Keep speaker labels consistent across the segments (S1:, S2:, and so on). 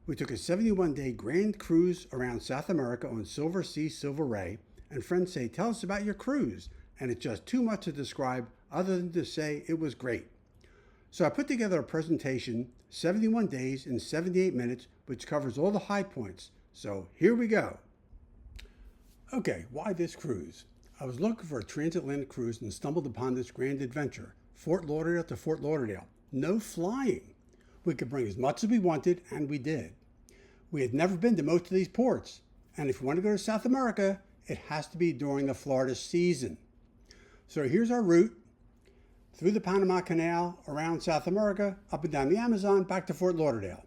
S1: We took a 71-day grand cruise around South America on Silver Sea Silver Ray, and friends say, "Tell us about your cruise." And it's just too much to describe other than to say it was great. So I put together a presentation, 71 days in 78 minutes, which covers all the high points. So here we go. Okay, why this cruise? I was looking for a transatlantic cruise and stumbled upon this grand adventure, Fort Lauderdale to Fort Lauderdale. No flying. We could bring as much as we wanted, and we did. We had never been to most of these ports, and if you want to go to South America, it has to be during the Florida season. So here's our route through the Panama Canal, around South America, up and down the Amazon, back to Fort Lauderdale.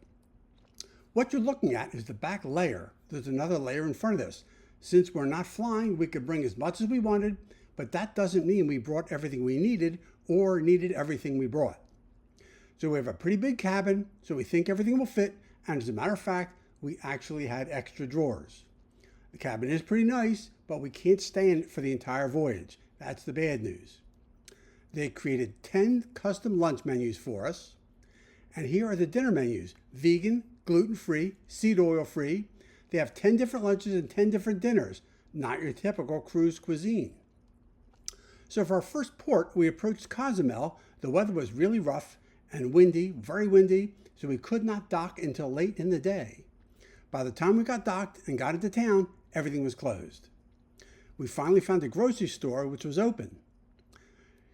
S1: What you're looking at is the back layer. There's another layer in front of this. Since we're not flying, we could bring as much as we wanted, but that doesn't mean we brought everything we needed or needed everything we brought. So we have a pretty big cabin, so we think everything will fit, and as a matter of fact, we actually had extra drawers. The cabin is pretty nice, but we can't stay in it for the entire voyage. That's the bad news. They created 10 custom lunch menus for us, and here are the dinner menus: vegan, gluten-free, seed oil-free. They have 10 different lunches and 10 different dinners, not your typical cruise cuisine. So for our first port, we approached Cozumel. The weather was really rough and windy, very windy, so we could not dock until late in the day. By the time we got docked and got into town, everything was closed. We finally found a grocery store which was open.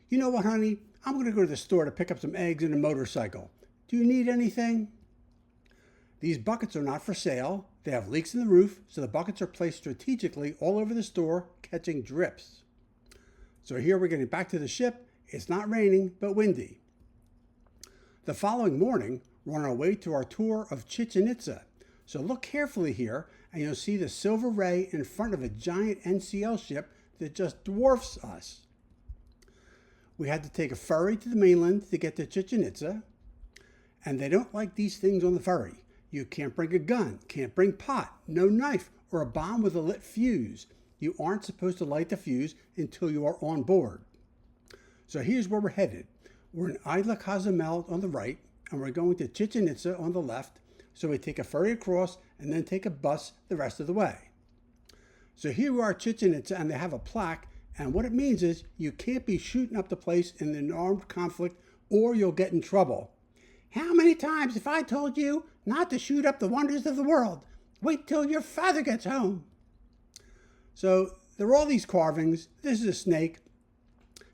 S1: "You know what, honey? I'm going to go to the store to pick up some eggs and a motorcycle. Do you need anything?" These buckets are not for sale. They have leaks in the roof, so the buckets are placed strategically all over the store, catching drips. So here we're getting back to the ship. It's not raining, but windy. The following morning, we're on our way to our tour of Chichen Itza. So look carefully here, and you'll see the Silver Ray in front of a giant NCL ship that just dwarfs us. We had to take a ferry to the mainland to get to Chichen Itza, and they don't like these things on the ferry. You can't bring a gun, can't bring pot, no knife, or a bomb with a lit fuse. You aren't supposed to light the fuse until you are on board. So here's where we're headed. We're in Isla Cozumel on the right, and we're going to Chichen Itza on the left. So we take a ferry across and then take a bus the rest of the way. So here we are at Chichen Itza, and they have a plaque, and what it means is you can't be shooting up the place in an armed conflict or you'll get in trouble. "How many times have I told you not to shoot up the wonders of the world? Wait till your father gets home." So there are all these carvings. This is a snake,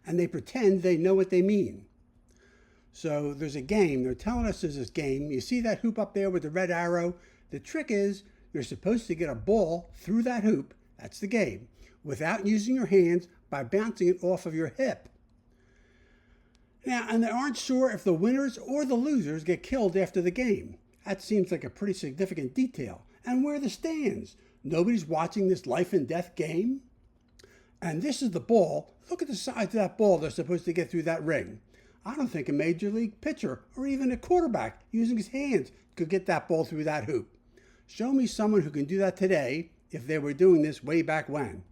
S1: and they pretend they know what they mean. So there's a game. They're telling us there's this game. You see that hoop up there with the red arrow? The trick is you're supposed to get a ball through that hoop. That's the game. Without using your hands, by bouncing it off of your hip. Now, and they aren't sure if the winners or the losers get killed after the game. That seems like a pretty significant detail. And where are the stands? Nobody's watching this life and death game? And this is the ball. Look at the size of that ball they're supposed to get through that ring. I don't think a major league pitcher or even a quarterback using his hands could get that ball through that hoop. Show me someone who can do that today if they were doing this way back when.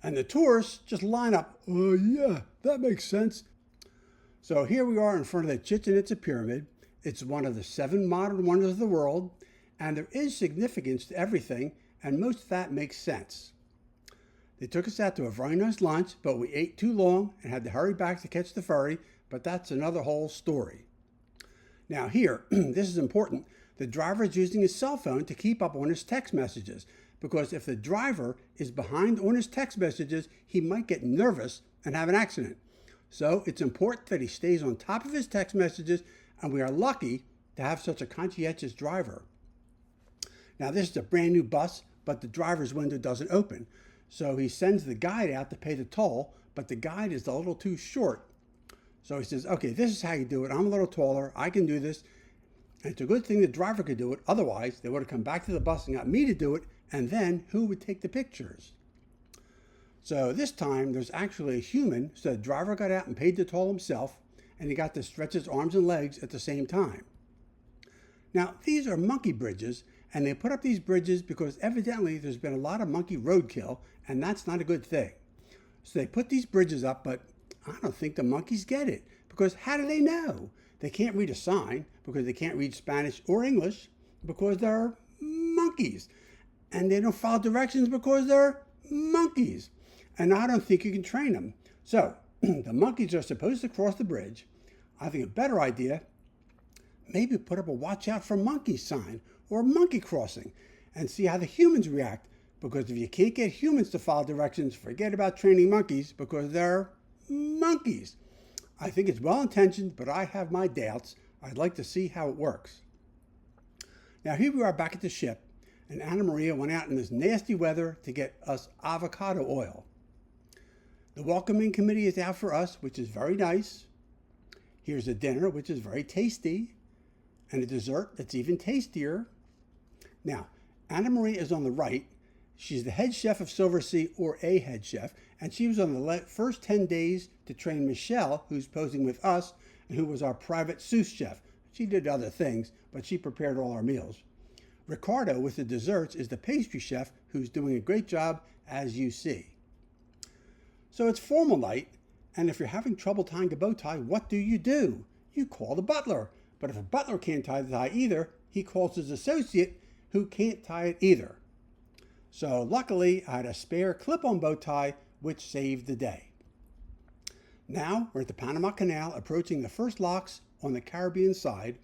S1: And the tourists just line up. "Oh yeah, that makes sense." So here we are in front of the Chichen Itza Pyramid. It's one of the 7 modern wonders of the world, and there is significance to everything, and most of that makes sense. They took us out to a very nice lunch, but we ate too long and had to hurry back to catch the ferry, but that's another whole story. Now here, this is important, the driver is using his cell phone to keep up on his text messages, because if the driver is behind on his text messages, he might get nervous and have an accident. So it's important that he stays on top of his text messages, and we are lucky to have such a conscientious driver. Now this is a brand new bus, but the driver's window doesn't open. So he sends the guide out to pay the toll, but the guide is a little too short. So he says, "Okay, this is how you do it. I'm a little taller. I can do this." And it's a good thing the driver could do it. Otherwise, they would have come back to the bus and got me to do it. And then who would take the pictures? So this time there's actually a human. So the driver got out and paid the toll himself, and he got to stretch his arms and legs at the same time. Now, these are monkey bridges, and they put up these bridges because evidently there's been a lot of monkey roadkill, and that's not a good thing. So they put these bridges up, but I don't think the monkeys get it, because how do they know? They can't read a sign because they can't read Spanish or English. because they're monkeys. And they don't follow directions because they're monkeys. And I don't think you can train them. So the monkeys are supposed to cross the bridge. I think a better idea, maybe put up a watch out for monkeys sign or monkey crossing and see how the humans react. Because if you can't get humans to follow directions, forget about training monkeys because they're monkeys. I think it's well intentioned, but I have my doubts. I'd like to see how it works. Now here we are back at the ship, and Anna Maria went out in this nasty weather to get us avocado oil. The welcoming committee is out for us, which is very nice. Here's a dinner, which is very tasty, and a dessert that's even tastier. Now, Anna Maria is on the right. She's the head chef of Silversea, or a head chef, and she was on the first 10 days to train Michelle, who's posing with us, and who was our private sous chef. She did other things, but she prepared all our meals. Ricardo, with the desserts, is the pastry chef, who's doing a great job, as you see. So it's formal night, and if you're having trouble tying a bow tie, what do? You call the butler. But if a butler can't tie the tie either, he calls his associate, who can't tie it either. So luckily, I had a spare clip-on bow tie, which saved the day. Now we're at the Panama Canal, approaching the first locks on the Caribbean side,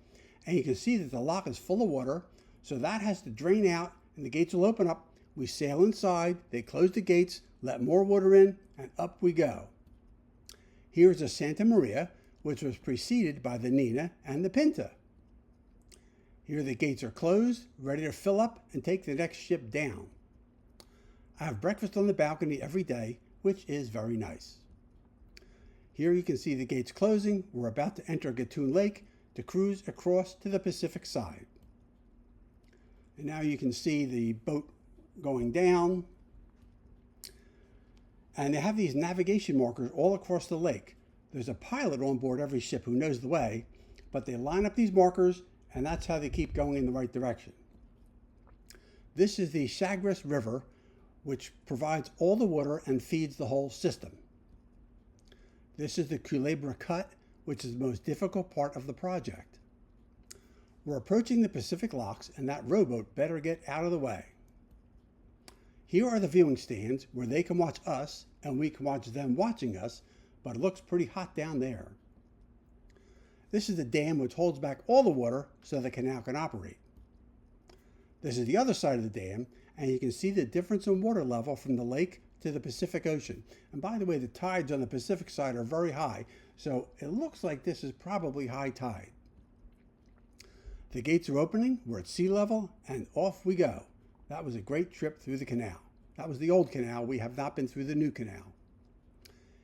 S1: and you can see that the lock is full of water, so that has to drain out, and the gates will open up. We sail inside, they close the gates, let more water in, and up we go. Here's the Santa Maria, which was preceded by the Nina and the Pinta. Here the gates are closed, ready to fill up and take the next ship down. I have breakfast on the balcony every day, which is very nice. Here you can see the gates closing. We're about to enter Gatun Lake to cruise across to the Pacific side. And now you can see the boat going down. And they have these navigation markers all across the lake. There's a pilot on board every ship who knows the way, but they line up these markers, and that's how they keep going in the right direction. This is the Chagres River, which provides all the water and feeds the whole system. This is the Culebra Cut, which is the most difficult part of the project. We're approaching the Pacific locks, and that rowboat better get out of the way. Here are the viewing stands where they can watch us and we can watch them watching us, but it looks pretty hot down there. This is the dam which holds back all the water so the canal can operate. This is the other side of the dam, and you can see the difference in water level from the lake to the Pacific Ocean. And by the way, the tides on the Pacific side are very high, so it looks like this is probably high tide. The gates are opening, we're at sea level, and off we go. That was a great trip through the canal. That was the old canal. We have not been through the new canal.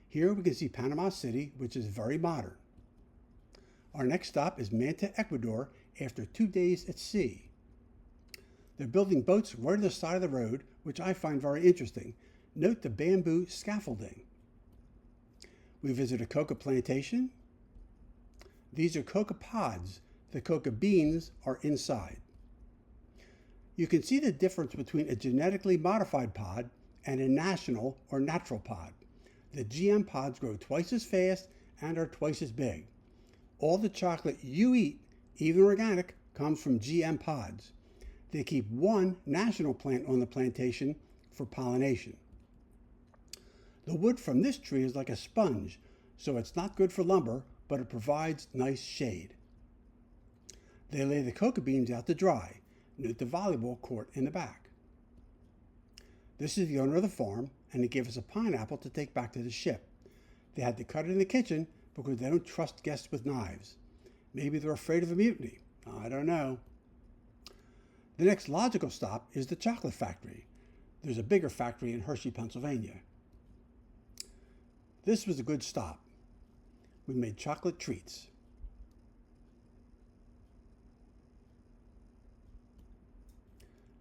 S1: Here we can see Panama City, which is very modern. Our next stop is Manta, Ecuador, after 2 days at sea. They're building boats right to the side of the road, which I find very interesting. Note the bamboo scaffolding. We visit a coca plantation. These are coca pods. The coca beans are inside. You can see the difference between a genetically modified pod and a national or natural pod. The GM pods grow twice as fast and are twice as big. All the chocolate you eat, even organic, comes from GM pods. They keep one national plant on the plantation for pollination. The wood from this tree is like a sponge, so it's not good for lumber, but it provides nice shade. They lay the coca beans out to dry. Note the volleyball court in the back. This is the owner of the farm, and he gave us a pineapple to take back to the ship. They had to cut it in the kitchen because they don't trust guests with knives. Maybe they're afraid of a mutiny. I don't know. The next logical stop is the chocolate factory. There's a bigger factory in Hershey, Pennsylvania. This was a good stop. We made chocolate treats.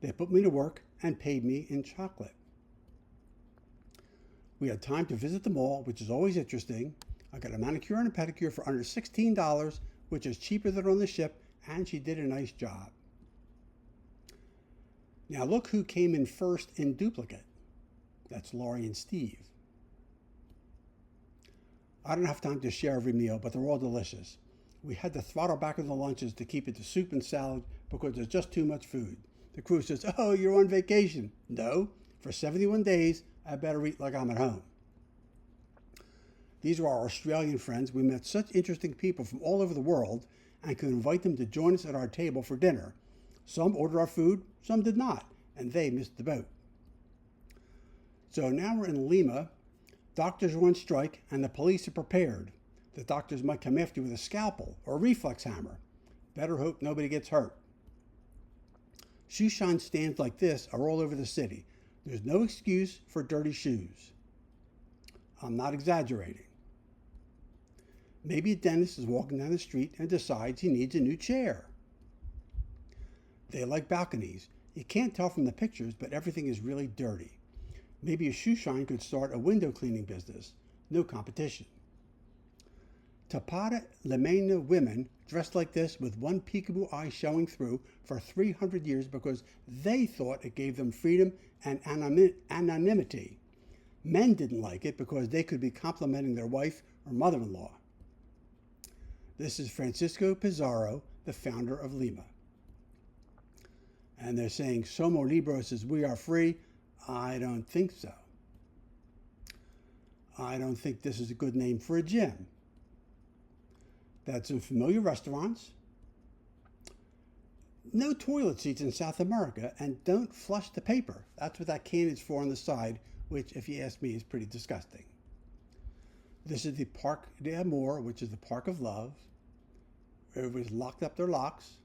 S1: They put me to work and paid me in chocolate. We had time to visit the mall, which is always interesting. I got a manicure and a pedicure for under $16, which is cheaper than on the ship, and she did a nice job. Now look who came in first in duplicate. That's Laurie and Steve. I don't have time to share every meal, but they're all delicious. We had to throttle back on the lunches to keep it to soup and salad because there's just too much food. The crew says, "Oh, you're on vacation." No, for 71 days, I better eat like I'm at home. These were our Australian friends. We met such interesting people from all over the world and could invite them to join us at our table for dinner. Some ordered our food, some did not, and they missed the boat. So now we're in Lima. Doctors are on strike and the police are prepared. The doctors might come after you with a scalpel or a reflex hammer. Better hope nobody gets hurt. Shoe shine stands like this are all over the city. There's no excuse for dirty shoes. I'm not exaggerating. Maybe a dentist is walking down the street and decides he needs a new chair. They like balconies. You can't tell from the pictures, but everything is really dirty. Maybe a shoe shine could start a window cleaning business. No competition. Tapata Limena women dressed like this with one peekaboo eye showing through for 300 years because they thought it gave them freedom and anonymity. Men didn't like it because they could be complimenting their wife or mother-in-law. This is Francisco Pizarro, the founder of Lima. And they're saying, Somos Libres is we are free. I don't think so. I don't think this is a good name for a gym. That's in familiar restaurants. No toilet seats in South America, and don't flush the paper. That's what that can is for on the side, which, if you ask me, is pretty disgusting. This is the Parc de Amor, which is the Park of Love. Everybody's locked up their locks.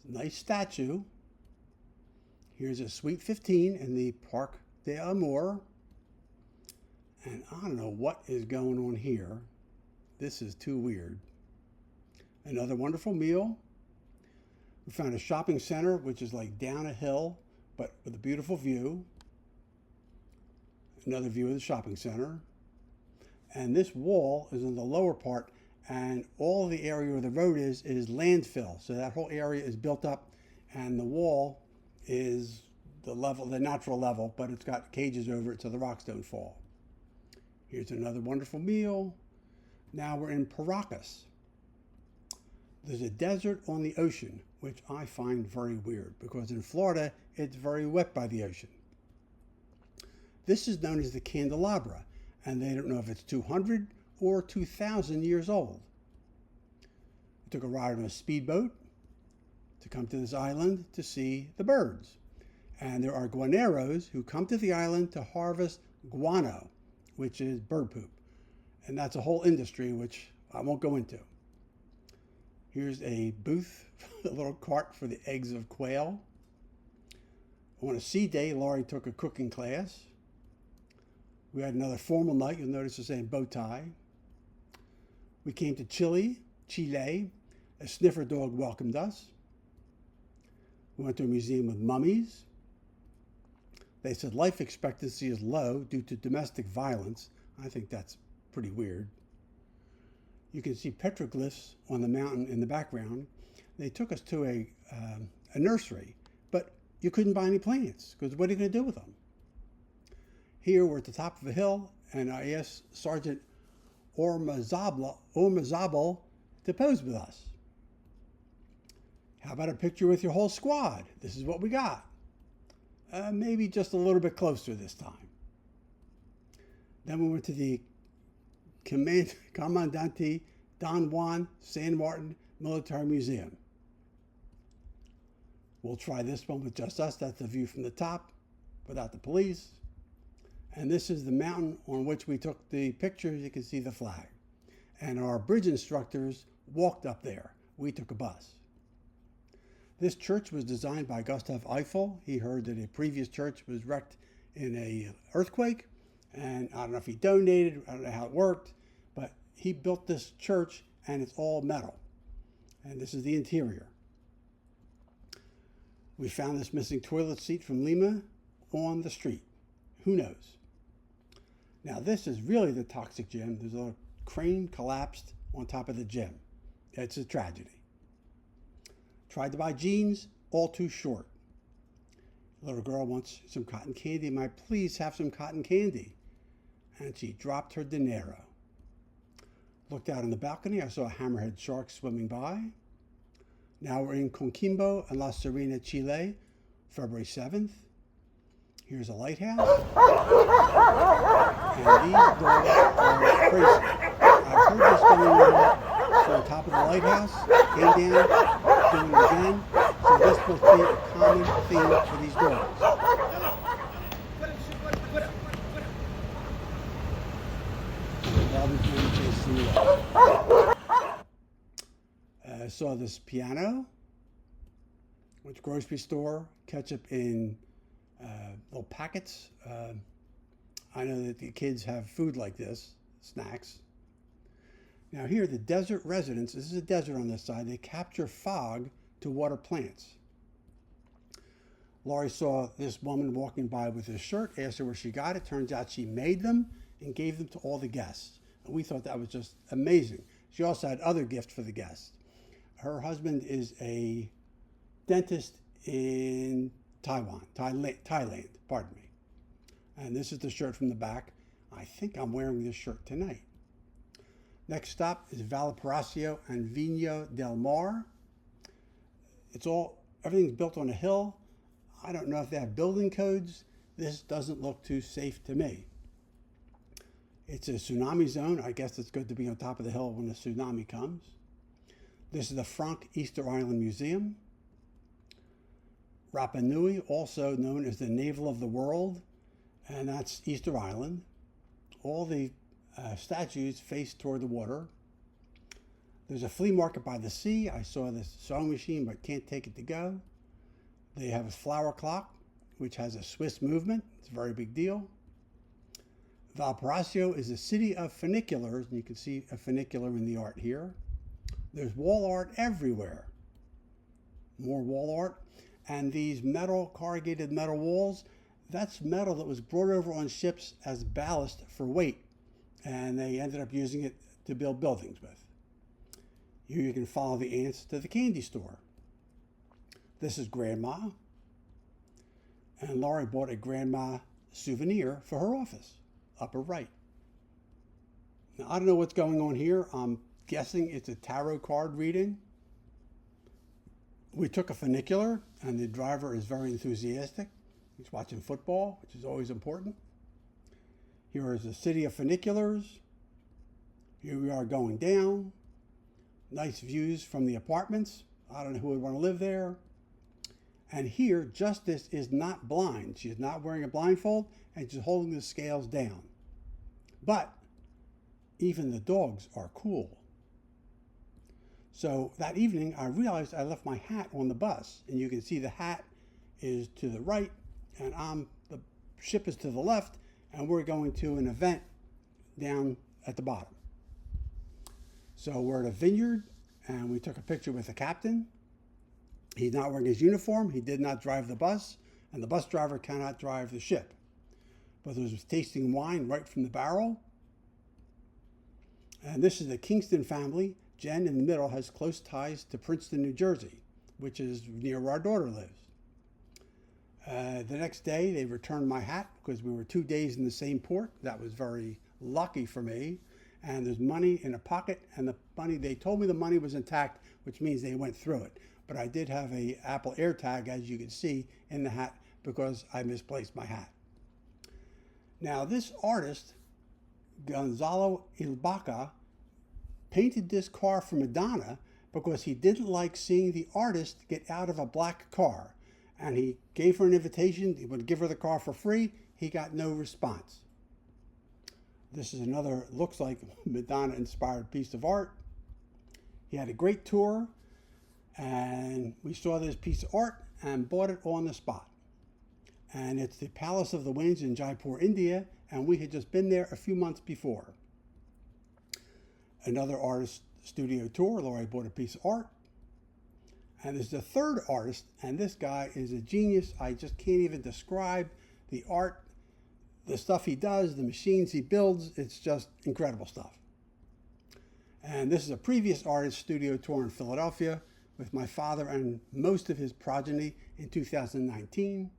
S1: Nice statue. Here's a Suite 15 in the Parc de Amor. And I don't know what is going on here. This is too weird. Another wonderful meal. We found a shopping center, which is like down a hill, but with a beautiful view. Another view of the shopping center. And this wall is in the lower part, and all the area where the road is landfill. So that whole area is built up, and the wall is the level, the natural level, but it's got cages over it so the rocks don't fall. Here's another wonderful meal. Now we're in Paracas. There's a desert on the ocean, which I find very weird because in Florida, it's very wet by the ocean. This is known as the Candelabra, and they don't know if it's 200 or 2,000 years old. We took a ride on a speedboat to come to this island to see the birds. And there are guaneros who come to the island to harvest guano, which is bird poop. And that's a whole industry, which I won't go into. Here's a booth, a little cart for the eggs of quail. On a sea day, Laurie took a cooking class. We had another formal night. You'll notice the same bow tie. We came to Chile. A sniffer dog welcomed us. We went to a museum with mummies. They said life expectancy is low due to domestic violence. I think that's pretty weird. You can see petroglyphs on the mountain in the background. They took us to a nursery, but you couldn't buy any plants because what are you going to do with them? Here we're at the top of a hill, and I asked Sergeant Ormazabal to pose with us. How about a picture with your whole squad? This is what we got. Maybe just a little bit closer this time. Then we went to the Comandante Don Juan San Martin Military Museum. We'll try this one with just us. That's the view from the top without the police. And this is the mountain on which we took the picture. You can see the flag. And our bridge instructors walked up there. We took a bus. This church was designed by Gustav Eiffel. He heard that a previous church was wrecked in an earthquake. And I don't know if he donated, I don't know how it worked, but he built this church and it's all metal. And this is the interior. We found this missing toilet seat from Lima on the street. Who knows? Now this is really the toxic gym. There's a crane collapsed on top of the gym. It's a tragedy. Tried to buy jeans, all too short. The little girl wants some cotton candy. May I please have some cotton candy? And she dropped her dinero. Looked out on the balcony. I saw a hammerhead shark swimming by. Now we're in Coquimbo and La Serena, Chile, February 7th. Here's a lighthouse. And these dogs are crazy. I've heard this going on from the top of the lighthouse, came down, doing it again. So this must be a common theme for these dogs. I saw this piano, went to grocery store, ketchup in little packets. I know that the kids have food like this, snacks. Now here, the desert residents, this is a desert on this side, they capture fog to water plants. Laurie saw this woman walking by with a shirt, asked her where she got it. Turns out she made them and gave them to all the guests. And we thought that was just amazing. She also had other gifts for the guests. Her husband is a dentist in Thailand, pardon me. And this is the shirt from the back. I think I'm wearing this shirt tonight. Next stop is Valparaiso and Viña del Mar. Everything's built on a hill. I don't know if they have building codes. This doesn't look too safe to me. It's a tsunami zone. I guess it's good to be on top of the hill when the tsunami comes. This is the Frank Easter Island Museum. Rapa Nui, also known as the navel of the world, and that's Easter Island. All the statues face toward the water. There's a flea market by the sea. I saw this sewing machine, but can't take it to go. They have a flower clock, which has a Swiss movement. It's a very big deal. Valparaiso is a city of funiculars, and you can see a funicular in the art here. There's wall art everywhere. More wall art. And these corrugated metal walls, that's metal that was brought over on ships as ballast for weight. And they ended up using it to build buildings with. Here you can follow the ants to the candy store. This is Grandma. And Laurie bought a Grandma souvenir for her office, upper right. Now, I don't know what's going on here. I'm guessing it's a tarot card reading. We took a funicular, and the driver is very enthusiastic. He's watching football, which is always important. Here is the city of funiculars. Here we are going down. Nice views from the apartments. I don't know who would want to live there. And here, Justice is not blind. She is not wearing a blindfold, and she's holding the scales down. But even the dogs are cool. So that evening, I realized I left my hat on the bus. And you can see the hat is to the right, and the ship is to the left, and we're going to an event down at the bottom. So we're at a vineyard, and we took a picture with the captain. He's not wearing his uniform. He did not drive the bus, and the bus driver cannot drive the ship. But there was tasting wine right from the barrel. And this is the Kingston family. Jen, in the middle, has close ties to Princeton, New Jersey, which is near where our daughter lives. The next day, they returned my hat because we were 2 days in the same port. That was very lucky for me. And there's money in a pocket, and they told me the money was intact, which means they went through it. But I did have a Apple AirTag, as you can see, in the hat because I misplaced my hat. Now, this artist, Gonzalo Ilbaca, painted this car for Madonna because he didn't like seeing the artist get out of a black car. And he gave her an invitation. He would give her the car for free. He got no response. This is another, looks like Madonna-inspired piece of art. He had a great tour, and we saw this piece of art and bought it on the spot. And it's the Palace of the Winds in Jaipur, India, and we had just been there a few months before. Another artist studio tour. Laurie bought a piece of art. And there's the third artist, and this guy is a genius. I just can't even describe the art, the stuff he does, the machines he builds. It's just incredible stuff. And this is a previous artist studio tour in Philadelphia with my father and most of his progeny in 2019.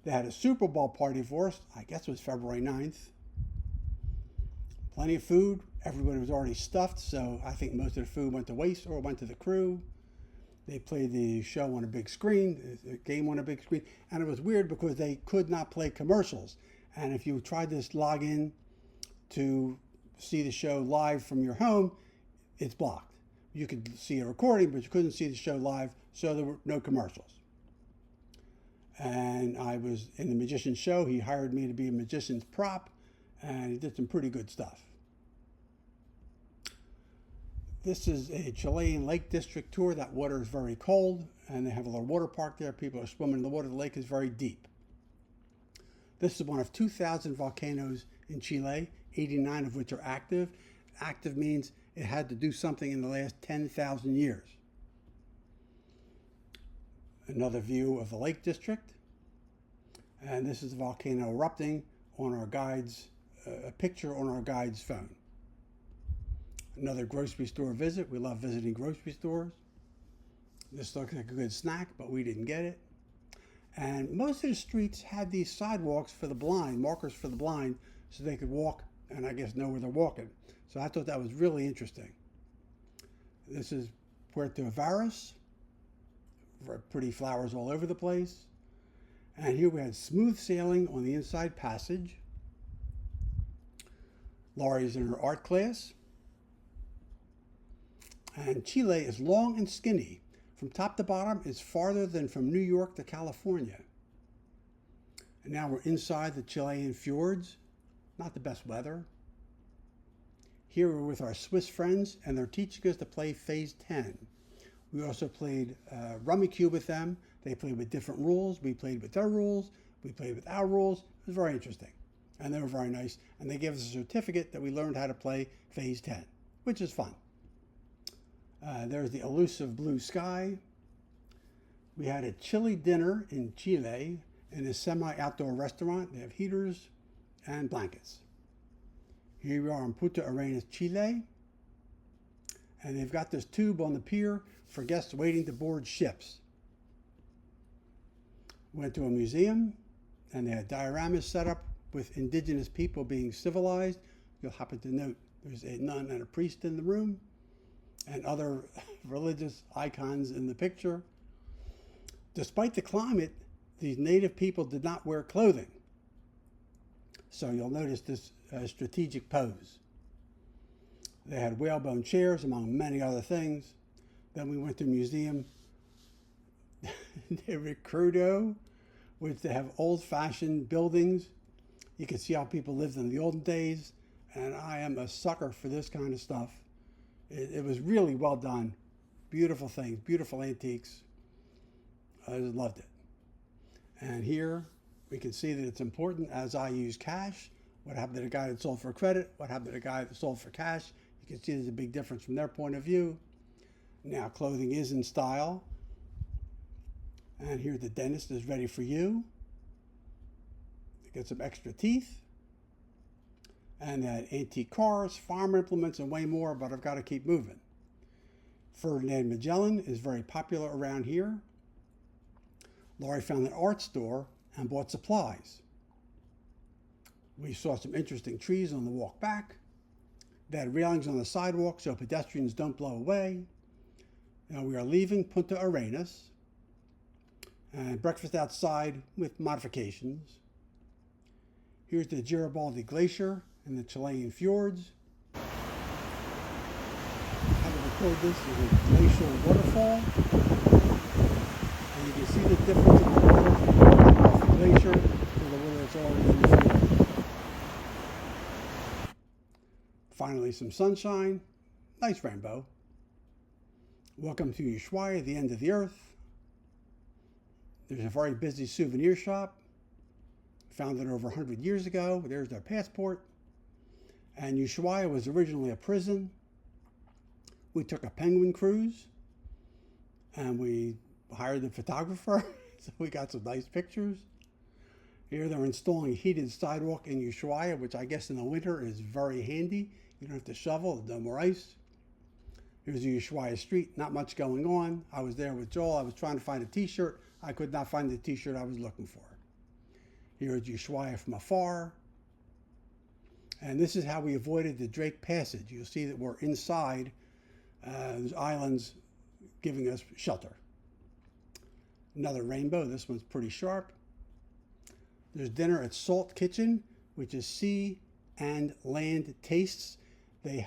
S1: They had a Super Bowl party for us. I guess it was February 9th. Plenty of food, Everybody was already stuffed, so I think most of the food went to waste or went to the crew. They played the show on a big screen, the game on a big screen, and it was weird because they could not play commercials. And if you tried to log in to see the show live from your home, it's blocked. You could see a recording, but you couldn't see the show live, so there were no commercials. And I was in the magician's show. He hired me to be a magician's prop, and he did some pretty good stuff. This is a Chilean Lake District tour. That water is very cold, and they have a little water park there. People are swimming in the water. The lake is very deep. This is one of 2,000 volcanoes in Chile, 89 of which are active. Active means it had to do something in the last 10,000 years. Another view of the Lake District. And this is the volcano erupting on our guide's, a picture on our guide's phone. Another grocery store visit. We love visiting grocery stores. This looks like a good snack, but we didn't get it. And most of the streets had these sidewalks for the blind, markers for the blind, so they could walk and I guess know where they're walking. So I thought that was really interesting. This is Puerto Varas. Pretty flowers all over the place. And here we had smooth sailing on the inside passage. Laurie's in her art class. And Chile is long and skinny. From top to bottom, it's farther than from New York to California. And now we're inside the Chilean fjords. Not the best weather. Here we're with our Swiss friends, and they're teaching us to play Phase 10. We also played Rummikub with them. They played with different rules. We played with their rules. We played with our rules. It was very interesting. And they were very nice. And they gave us a certificate that we learned how to play Phase 10, which is fun. There's the elusive blue sky. We had a chilly dinner in Chile in a semi-outdoor restaurant. They have heaters and blankets. Here we are in Punta Arenas, Chile. And they've got this tube on the pier for guests waiting to board ships. Went to a museum, and they had dioramas set up with indigenous people being civilized. You'll happen to note there's a nun and a priest in the room, and other religious icons in the picture. Despite the climate, these native people did not wear clothing. So you'll notice this strategic pose. They had whalebone chairs, among many other things. Then we went to a museum de Recrudo, which they have old-fashioned buildings. You can see how people lived in the olden days, and I am a sucker for this kind of stuff. It was really well done. Beautiful things, beautiful antiques. I just loved it. And here we can see that it's important as I use cash. What happened to the guy that sold for credit? What happened to the guy that sold for cash? You can see there's a big difference from their point of view. Now clothing is in style. And here the dentist is ready for you. Get some extra teeth. And that antique cars, farm implements, and way more, but I've got to keep moving. Ferdinand Magellan is very popular around here. Laurie found an art store and bought supplies. We saw some interesting trees on the walk back. They had railings on the sidewalk so pedestrians don't blow away. Now we are leaving Punta Arenas. And breakfast outside with modifications. Here's the Garibaldi Glacier in the Chilean fjords. How to record this is a glacial waterfall. And you can see the difference in the water off the glacier to the water that's already in the fjord. Finally, some sunshine. Nice rainbow. Welcome to Ushuaia, the end of the earth. There's a very busy souvenir shop. Founded over 100 years ago. There's their passport. And Ushuaia was originally a prison. We took a penguin cruise. And we hired a photographer. So we got some nice pictures. Here they're installing a heated sidewalk in Ushuaia, which I guess in the winter is very handy. You don't have to shovel. There's no more ice. Here's the Ushuaia street. Not much going on. I was there with Joel. I was trying to find a t-shirt. I could not find the t-shirt I was looking for. Here is Ushuaia from afar. And this is how we avoided the Drake Passage. You'll see that we're inside those islands giving us shelter. Another rainbow. This one's pretty sharp. There's dinner at Salt Kitchen, which is sea and land tastes. They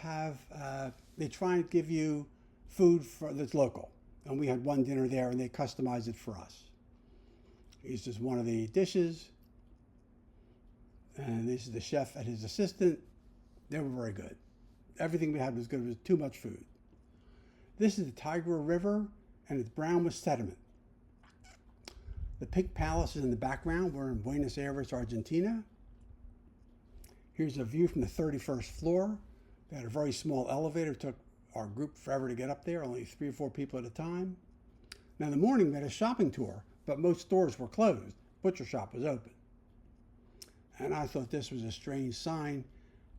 S1: try and give you food that's local. And we had one dinner there, and they customized it for us. Here's just one of the dishes. And this is the chef and his assistant. They were very good. Everything we had was good. It was too much food. This is the Tigre River, and it's brown with sediment. The Pink Palace is in the background. We're in Buenos Aires, Argentina. Here's a view from the 31st floor. They had a very small elevator. It took our group forever to get up there, only 3 or 4 people at a time. Now in the morning we had a shopping tour, but most stores were closed. Butcher shop was open. And I thought this was a strange sign.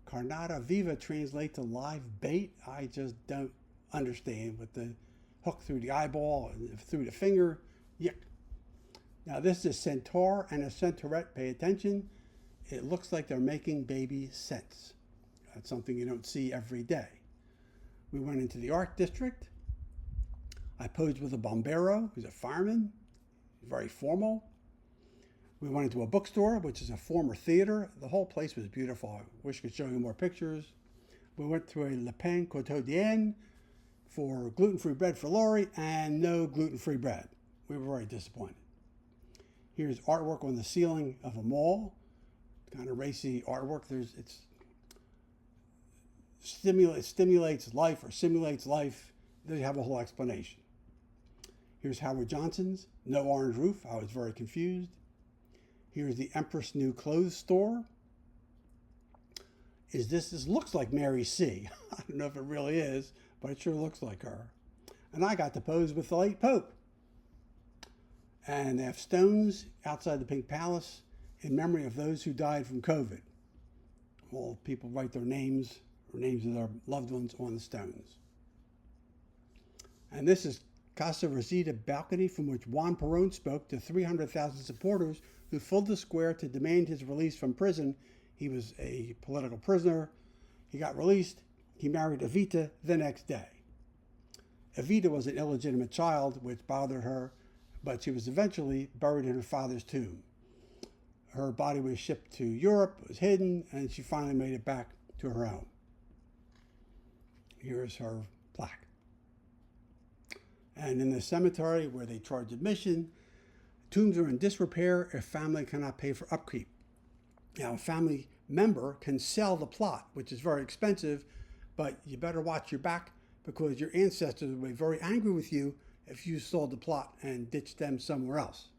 S1: Carnata viva translates to live bait. I just don't understand, with the hook through the eyeball and through the finger. Yuck. Now this is a centaur and a centaurette. Pay attention. It looks like they're making baby scents. That's something you don't see every day. We went into the art district. I posed with a bombero, who's a fireman, very formal. We went into a bookstore, which is a former theater. The whole place was beautiful. I wish I could show you more pictures. We went to a Le Pain Quotidien for gluten-free bread for Lori, and no gluten-free bread. We were very disappointed. Here's artwork on the ceiling of a mall. Kind of racy artwork. It stimulates life or simulates life. They have a whole explanation. Here's Howard Johnson's. No orange roof. I was very confused. Here's the Empress New Clothes store. This looks like Mary C. I don't know if it really is, but it sure looks like her. And I got to pose with the late Pope. And they have stones outside the Pink Palace in memory of those who died from COVID. Well, people write their names or names of their loved ones on the stones. And this is Casa Rosita balcony, from which Juan Perón spoke to 300,000 supporters who filled the square to demand his release from prison. He was a political prisoner. He got released. He married Evita the next day. Evita was an illegitimate child, which bothered her, but she was eventually buried in her father's tomb. Her body was shipped to Europe, was hidden, and she finally made it back to her home. Here's her plaque. And in the cemetery where they charge admission, tombs are in disrepair if family cannot pay for upkeep. Now, a family member can sell the plot, which is very expensive, but you better watch your back, because your ancestors will be very angry with you if you sold the plot and ditched them somewhere else.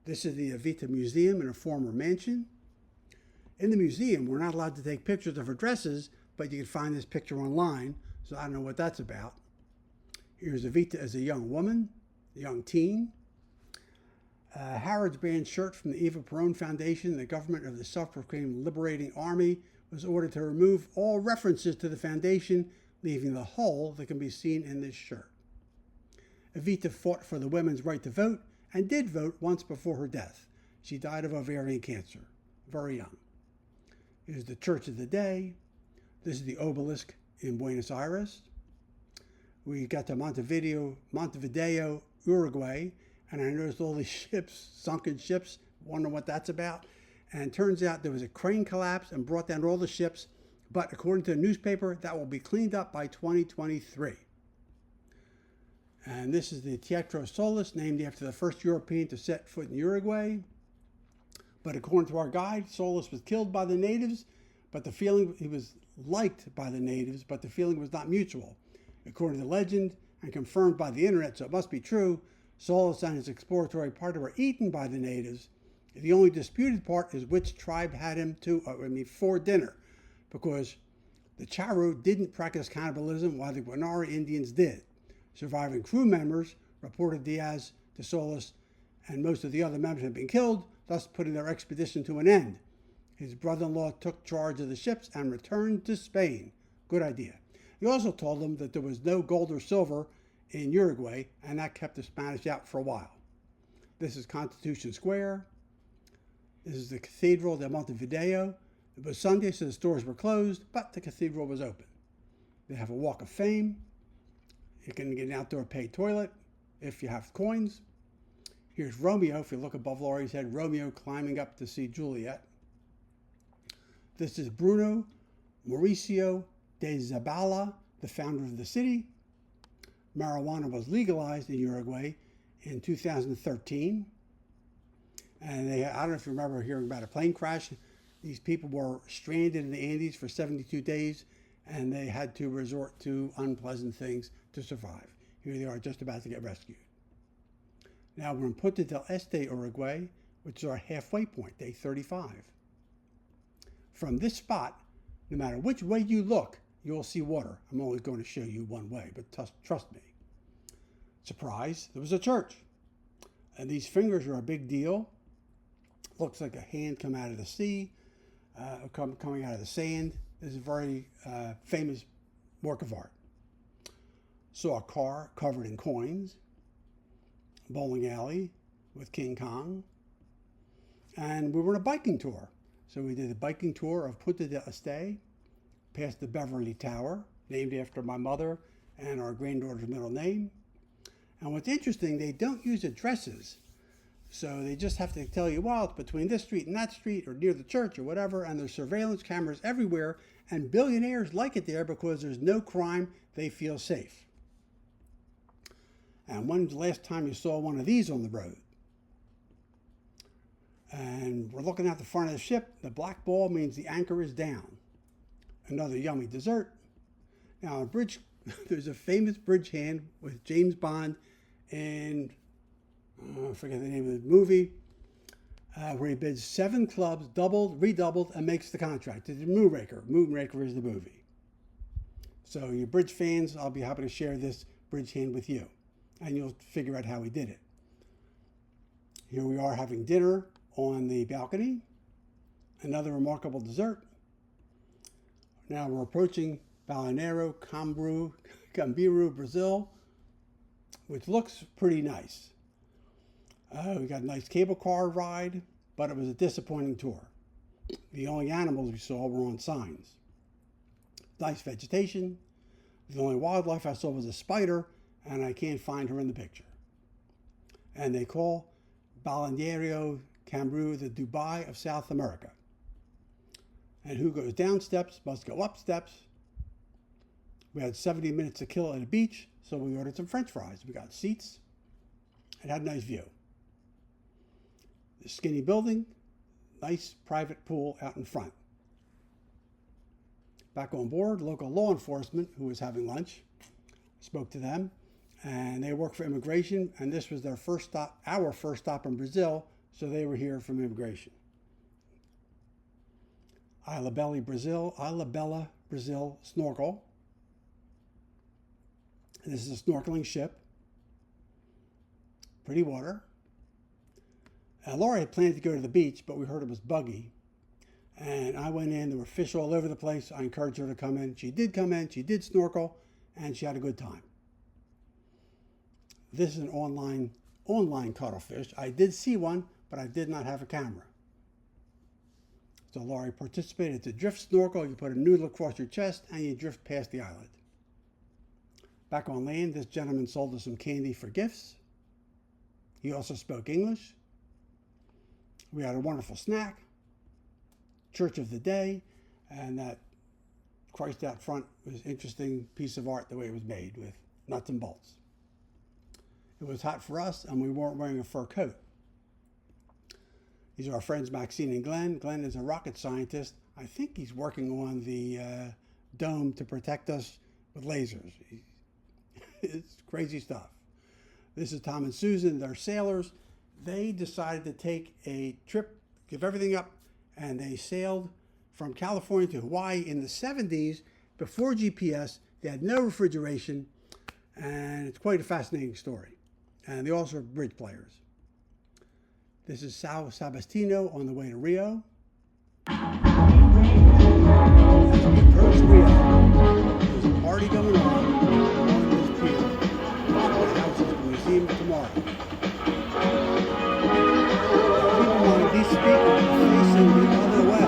S1: This is the Evita Museum in a former mansion. In the museum, we're not allowed to take pictures of her dresses, but you can find this picture online, so I don't know what that's about. Here's Evita as a young woman, a young teen. Harrods banned shirt from the Eva Peron Foundation. The government of the self-proclaimed Liberating Army was ordered to remove all references to the foundation, leaving the hole that can be seen in this shirt. Evita fought for the women's right to vote and did vote once before her death. She died of ovarian cancer, very young. Here's the Church of the Day. This is the obelisk in Buenos Aires. We got to Montevideo, Uruguay, and I noticed all these ships, sunken ships, wondering what that's about. And it turns out there was a crane collapse and brought down all the ships, but according to the newspaper, that will be cleaned up by 2023. And this is the Teatro Solis, named after the first European to set foot in Uruguay. But according to our guide, Solis was killed by the natives, but he was liked by the natives, but the feeling was not mutual. According to legend, and confirmed by the internet, so it must be true, Solis and his exploratory party were eaten by the natives. The only disputed part is which tribe had him for dinner, because the Charu didn't practice cannibalism while the Guanare Indians did. Surviving crew members reported Diaz to Solis, and most of the other members had been killed, thus putting their expedition to an end. His brother-in-law took charge of the ships and returned to Spain. Good idea. He also told them that there was no gold or silver in Uruguay, and that kept the Spanish out for a while. This is Constitution Square. This is the Cathedral de Montevideo. It was Sunday, so the stores were closed, but the cathedral was open. They have a walk of fame. You can get an outdoor paid toilet if you have coins. Here's Romeo. If you look above Laurie's head, Romeo climbing up to see Juliet. This is Bruno Mauricio de Zabala, the founder of the city. Marijuana was legalized in Uruguay in 2013. And I don't know if you remember hearing about a plane crash. These people were stranded in the Andes for 72 days, and they had to resort to unpleasant things to survive. Here they are just about to get rescued. Now we're in Punta del Este, Uruguay, which is our halfway point, day 35. From this spot, no matter which way you look, you'll see water. I'm always going to show you one way, but trust me. Surprise, there was a church. And these fingers are a big deal. Looks like a hand come out of the sea, coming out of the sand. This is a very famous work of art. Saw a car covered in coins, bowling alley with King Kong, and we were on a biking tour. So we did a biking tour of Punta del Este, past the Beverly Tower, named after my mother and our granddaughter's middle name. And what's interesting, they don't use addresses. So they just have to tell you, well, it's between this street and that street or near the church or whatever, and there's surveillance cameras everywhere, and billionaires like it there because there's no crime, they feel safe. And when's the last time you saw one of these on the road? And we're looking at the front of the ship. The black ball means the anchor is down. Another yummy dessert. Now, a bridge, there's a famous bridge hand with James Bond in, I forget the name of the movie, where he bids 7 clubs, doubled, redoubled, and makes the contract. It's Moonraker. Moonraker is the movie. So you bridge fans, I'll be happy to share this bridge hand with you, and you'll figure out how he did it. Here we are having dinner on the balcony. Another remarkable dessert. Now we're approaching Balneário Camboriú, Brazil, which looks pretty nice. We got a nice cable car ride, but it was a disappointing tour. The only animals we saw were on signs. Nice vegetation. The only wildlife I saw was a spider, and I can't find her in the picture. And they call Balneário Camboriú the Dubai of South America. And who goes down steps must go up steps. We had 70 minutes to kill at a beach, so we ordered some French fries. We got seats. It had a nice view. The skinny building, nice private pool out in front. Back on board, local law enforcement who was having lunch, spoke to them, and they work for immigration, and this was their first stop, our first stop in Brazil, so they were here from immigration. Ilha Bela, Brazil snorkel. And this is a snorkeling ship. Pretty water. Laura had planned to go to the beach, but we heard it was buggy. And I went in, there were fish all over the place. I encouraged her to come in. She did come in, she did snorkel, and she had a good time. This is an online cuttlefish. I did see one, but I did not have a camera. So Laurie participated. It's a drift snorkel. You put a noodle across your chest and you drift past the island. Back on land, this gentleman sold us some candy for gifts. He also spoke English. We had a wonderful snack, church of the day, and that Christ out front was an interesting piece of art the way it was made with nuts and bolts. It was hot for us and we weren't wearing a fur coat. These are our friends Maxine and Glenn. Glenn is a rocket scientist. I think he's working on the dome to protect us with lasers. It's crazy stuff. This is Tom and Susan. They're sailors. They decided to take a trip, give everything up, and they sailed from California to Hawaii in the 70s before GPS. They had no refrigeration, and it's quite a fascinating story. And they also are bridge players. This is São Sebastião on the way to Rio. As we approach Rio, there's a party going on this pier. The house is the museum tomorrow. Now, keep in mind, these speakers are facing the other way.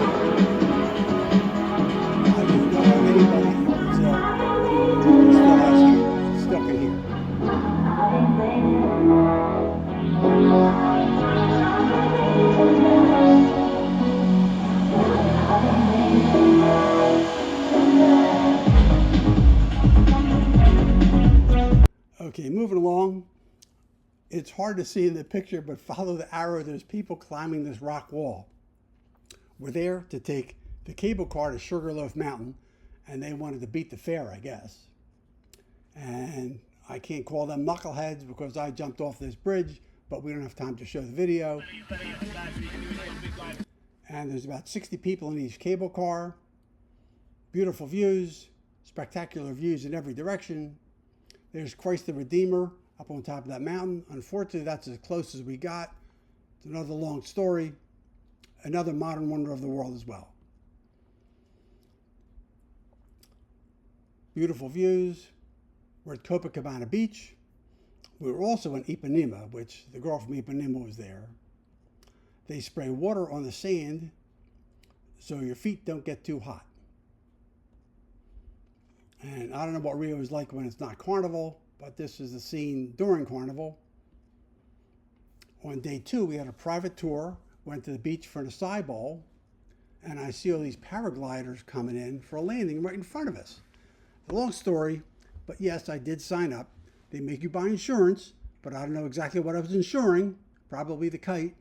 S1: Okay, moving along. It's hard to see in the picture, but follow the arrow. There's people climbing this rock wall. We're there to take the cable car to Sugarloaf Mountain, and they wanted to beat the fair, I guess. And I can't call them knuckleheads because I jumped off this bridge, but we don't have time to show the video. And there's about 60 people in each cable car. Beautiful views, spectacular views in every direction. There's Christ the Redeemer up on top of that mountain. Unfortunately, that's as close as we got. It's another long story. Another modern wonder of the world as well. Beautiful views. We're at Copacabana Beach. We were also in Ipanema, which the girl from Ipanema was there. They spray water on the sand so your feet don't get too hot. And I don't know what Rio is like when it's not Carnival, but this is the scene during Carnival. On day 2, we had a private tour, went to the beach for an acai bowl, and I see all these paragliders coming in for a landing right in front of us. A long story, but yes, I did sign up. They make you buy insurance, but I don't know exactly what I was insuring, probably the kite.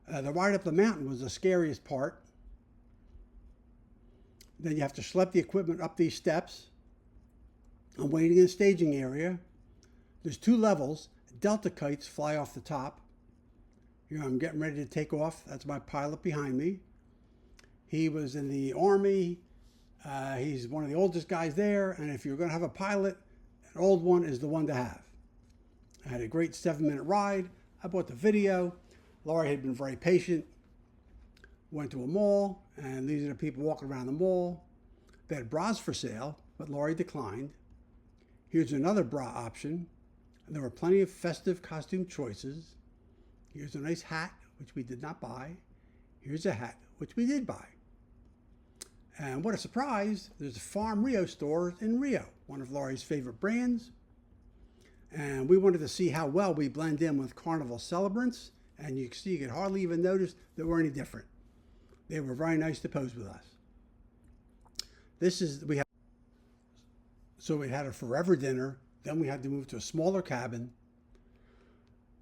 S1: The ride up the mountain was the scariest part. Then you have to schlep the equipment up these steps. I'm waiting in the staging area. There's 2 levels. Delta kites fly off the top. Here I'm getting ready to take off. That's my pilot behind me. He was in the Army. He's one of the oldest guys there. And if you're going to have a pilot, an old one is the one to have. I had a great 7-minute ride. I bought the video. Laurie had been very patient. Went to a mall, and these are the people walking around the mall. They had bras for sale, but Laurie declined. Here's another bra option. And there were plenty of festive costume choices. Here's a nice hat, which we did not buy. Here's a hat, which we did buy. And what a surprise, there's a Farm Rio store in Rio, one of Laurie's favorite brands. And we wanted to see how well we blend in with Carnival celebrants. And you can see, you could hardly even notice that we're any different. They were very nice to pose with us. So we had a forever dinner. Then we had to move to a smaller cabin.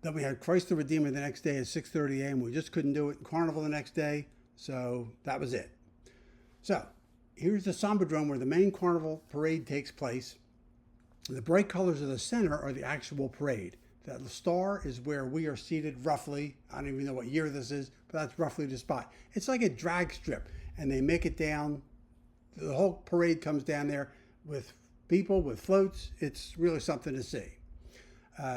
S1: Then we had Christ the Redeemer the next day at 6:30 a.m. We just couldn't do it. Carnival the next day. So that was it. So here's the Sambadrome where the main Carnival parade takes place. The bright colors of the center are the actual parade. That star is where we are seated roughly. I don't even know what year this is, but that's roughly the spot. It's like a drag strip, and they make it down. The whole parade comes down there with people, with floats. It's really something to see.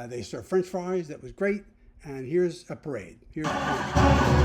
S1: They serve French fries. That was great. And here's a parade. Here's a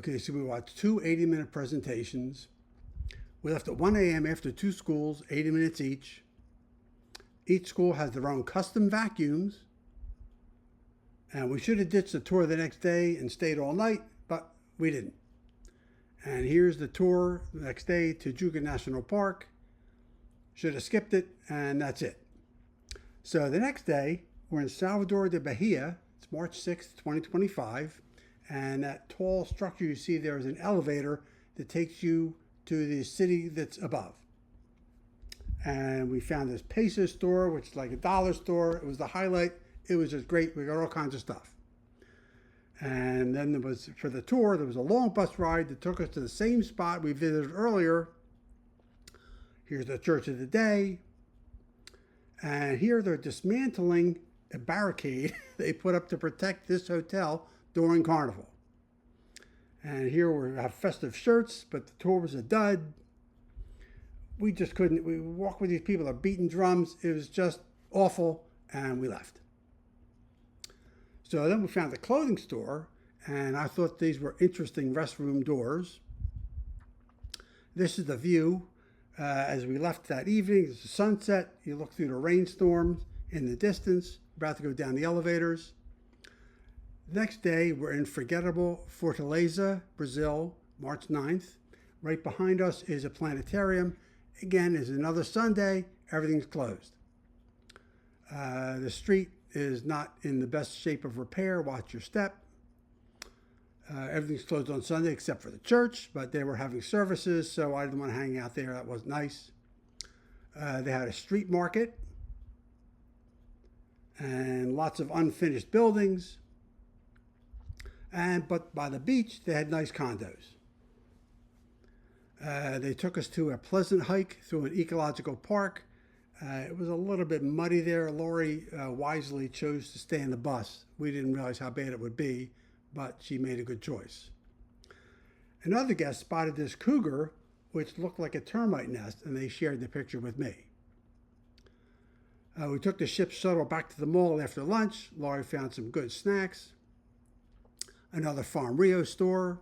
S1: Okay, so we watched 2 80-minute presentations. We left at 1 a.m. after 2 schools, 80 minutes each. Each school has their own custom vacuums. And we should have ditched the tour the next day and stayed all night, but we didn't. And here's the tour the next day to Juga National Park. Should have skipped it, and that's it. So the next day, we're in Salvador de Bahia. It's March 6th, 2025. And that tall structure you see there is an elevator that takes you to the city that's above. And we found this peso store, which is like a dollar store. It was the highlight. It was just great. We got all kinds of stuff. And then there was, for the tour, there was a long bus ride that took us to the same spot we visited earlier. Here's the Church of the Day. And here they're dismantling a barricade they put up to protect this hotel during Carnival. And here we have festive shirts, but the tour was a dud. We just couldn't. We walked with these people that are beating drums. It was just awful, and we left. So then we found the clothing store, and I thought these were interesting restroom doors. This is the view as we left that evening. It's the sunset. You look through the rainstorms in the distance, about to go down the elevators. Next day, we're in forgettable Fortaleza, Brazil, March 9th. Right behind us is a planetarium. Again, is another Sunday. Everything's closed. The street is not in the best shape of repair. Watch your step. Everything's closed on Sunday except for the church, but they were having services, so I didn't want to hang out there. That was nice. They had a street market and lots of unfinished buildings. But by the beach, they had nice condos. They took us to a pleasant hike through an ecological park. It was a little bit muddy there. Lori wisely chose to stay in the bus. We didn't realize how bad it would be, but she made a good choice. Another guest spotted this cougar, which looked like a termite nest, and they shared the picture with me. We took the ship shuttle back to the mall after lunch. Lori found some good snacks. Another Farm Rio store.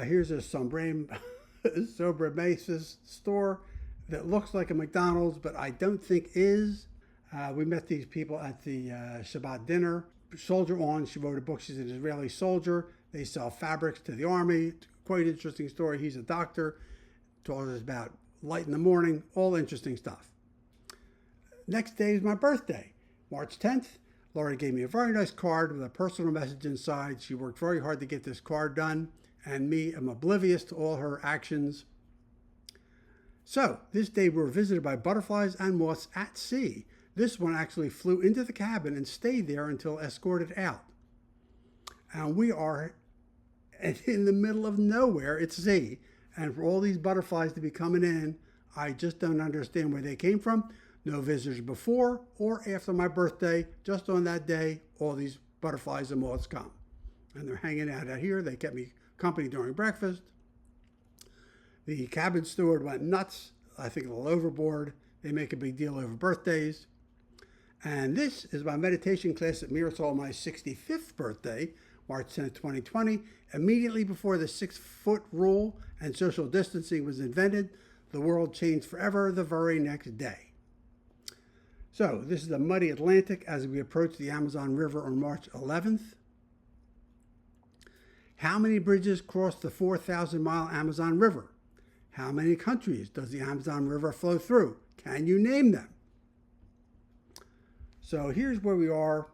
S1: Here's a Sobremesas store that looks like a McDonald's, but I don't think is. We met these people at the Shabbat dinner. Soldier On, she wrote a book. She's an Israeli soldier. They sell fabrics to the army. Quite interesting story. He's a doctor. Told us about light in the morning. All interesting stuff. Next day is my birthday, March 10th. Lori gave me a very nice card with a personal message inside. She worked very hard to get this card done, and me, I'm oblivious to all her actions. So, this day we were visited by butterflies and moths at sea. This one actually flew into the cabin and stayed there until escorted out. And we are in the middle of nowhere at sea. And for all these butterflies to be coming in, I just don't understand where they came from. No visitors before or after my birthday. Just on that day, all these butterflies and moths come. And they're hanging out here. They kept me company during breakfast. The cabin steward went nuts. I think a little overboard. They make a big deal over birthdays. And this is my meditation class at Mirasol, my 65th birthday, March 10th, 2020. Immediately before the 6-foot rule and social distancing was invented, the world changed forever the very next day. So this is the muddy Atlantic as we approach the Amazon River on March 11th. How many bridges cross the 4,000-mile Amazon River? How many countries does the Amazon River flow through? Can you name them? So here's where we are.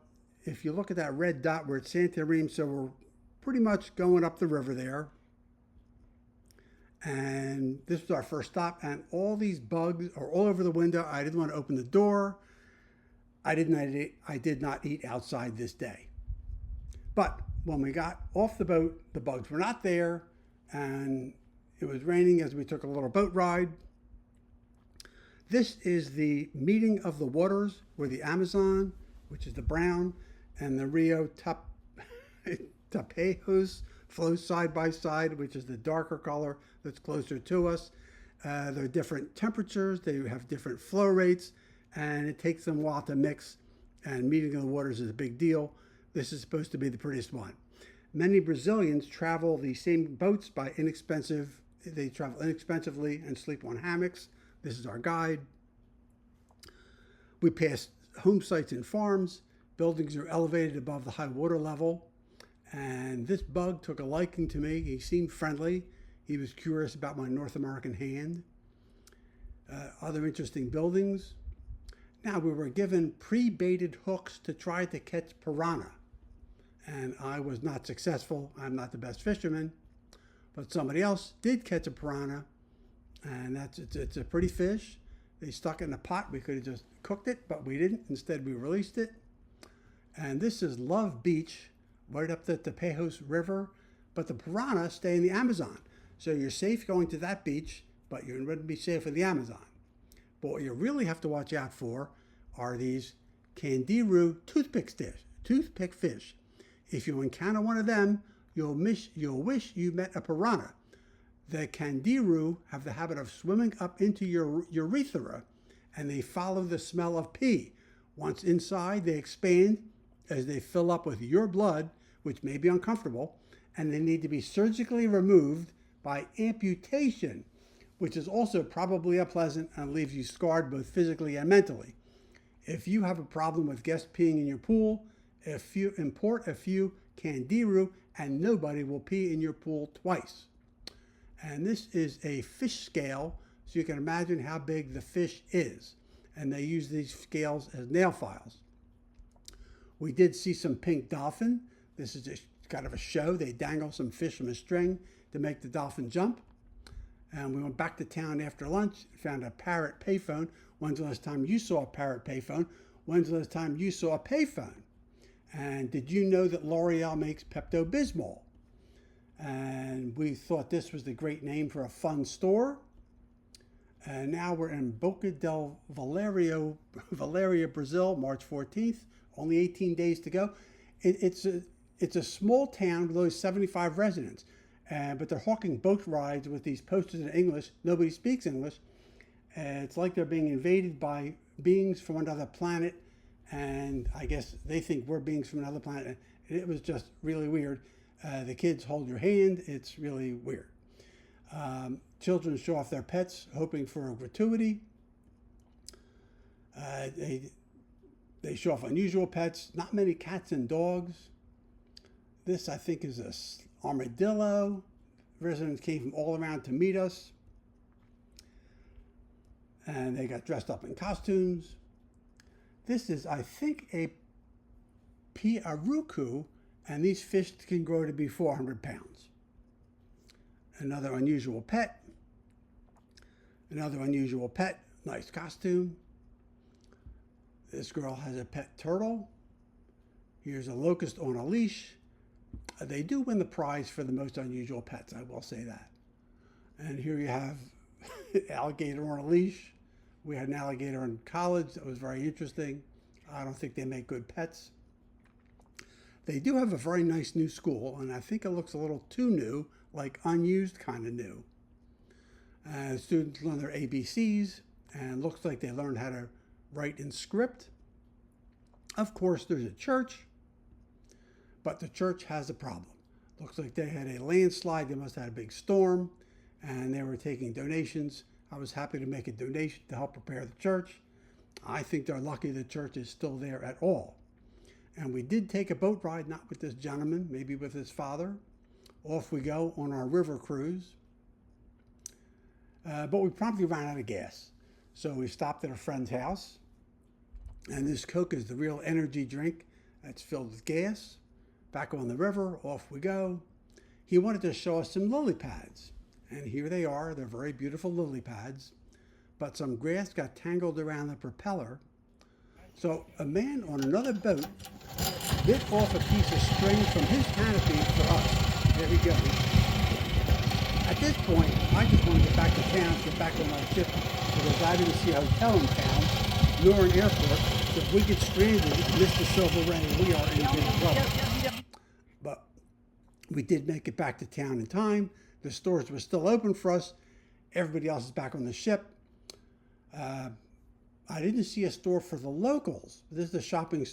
S1: If you look at that red dot, we're at Santorini, so we're pretty much going up the river there. And this was our first stop, and all these bugs are all over the window. I didn't want to open the door. I did not eat outside this day. But when we got off the boat, the bugs were not there, and it was raining as we took a little boat ride. This is the meeting of the waters where the Amazon, which is the brown, and the Rio Tapajos flow side by side, which is the darker color that's closer to us. There are different temperatures, they have different flow rates, and it takes them a while to mix, and meeting of the waters is a big deal. This is supposed to be the prettiest one. Many Brazilians travel the same boats they travel inexpensively and sleep on hammocks. This is our guide. We passed home sites and farms. Buildings are elevated above the high water level. And this bug took a liking to me. He seemed friendly. He was curious about my North American hand. Other interesting buildings. Now, we were given pre-baited hooks to try to catch piranha. And I was not successful. I'm not the best fisherman. But somebody else did catch a piranha. And it's a pretty fish. They stuck it in a pot. We could have just cooked it, but we didn't. Instead, we released it. And this is Love Beach, right up the Tapajos River. But the piranha stay in the Amazon. So you're safe going to that beach, but you wouldn't be safe in the Amazon. But what you really have to watch out for are these Candiru toothpick fish. If you encounter one of them, you'll wish you met a piranha. The Candiru have the habit of swimming up into your urethra, and they follow the smell of pee. Once inside, they expand as they fill up with your blood, which may be uncomfortable, and they need to be surgically removed by amputation, which is also probably unpleasant and leaves you scarred both physically and mentally. If you have a problem with guests peeing in your pool, import a few Candiru and nobody will pee in your pool twice. And this is a fish scale, so you can imagine how big the fish is. And they use these scales as nail files. We did see some pink dolphin. This is kind of a show. They dangle some fish from a string to make the dolphin jump. And we went back to town after lunch, found a parrot payphone. When's the last time you saw a parrot payphone? When's the last time you saw a payphone? And did you know that L'Oreal makes Pepto-Bismol? And we thought this was the great name for a fun store. And now we're in Boca del Valeria, Brazil, March 14th. Only 18 days to go. It's a small town with only 75 residents. But they're hawking boat rides with these posters in English. Nobody speaks English. It's like they're being invaded by beings from another planet. And I guess they think we're beings from another planet. It was just really weird. The kids hold your hand. It's really weird. Children show off their pets, hoping for a gratuity. They show off unusual pets. Not many cats and dogs. This, I think, is a armadillo. Residents came from all around to meet us. And they got dressed up in costumes. This is, I think, a pirarucu, and these fish can grow to be 400 pounds. Another unusual pet. Another unusual pet. Nice costume. This girl has a pet turtle. Here's a locust on a leash. They do win the prize for the most unusual pets, I will say that. And here you have alligator on a leash. We had an alligator in college that was very interesting. I don't think they make good pets. They do have a very nice new school, and I think it looks a little too new, like unused kind of new. Students learn their ABCs, and it looks like they learned how to write in script. Of course, there's a church, but the church has a problem. Looks like they had a landslide. They must have had a big storm, and they were taking donations. I was happy to make a donation to help prepare the church. I think they're lucky the church is still there at all. And we did take a boat ride, not with this gentleman, maybe with his father. Off we go on our river cruise. But we promptly ran out of gas. So we stopped at a friend's house. And this Coke is the real energy drink that's filled with gas. Back on the river, off we go. He wanted to show us some lily pads. And here they are. They're very beautiful lily pads. But some grass got tangled around the propeller. So a man on another boat bit off a piece of string from his canopy for us. There he goes. At this point, I just want to get back to town, get back on our ship, because I didn't see a hotel in town, nor an airport. So if we get stranded and miss the Silver Ray, we are in big trouble. But we did make it back to town in time. The stores were still open for us. Everybody else is back on the ship. I didn't see a store for the locals. This is a shopping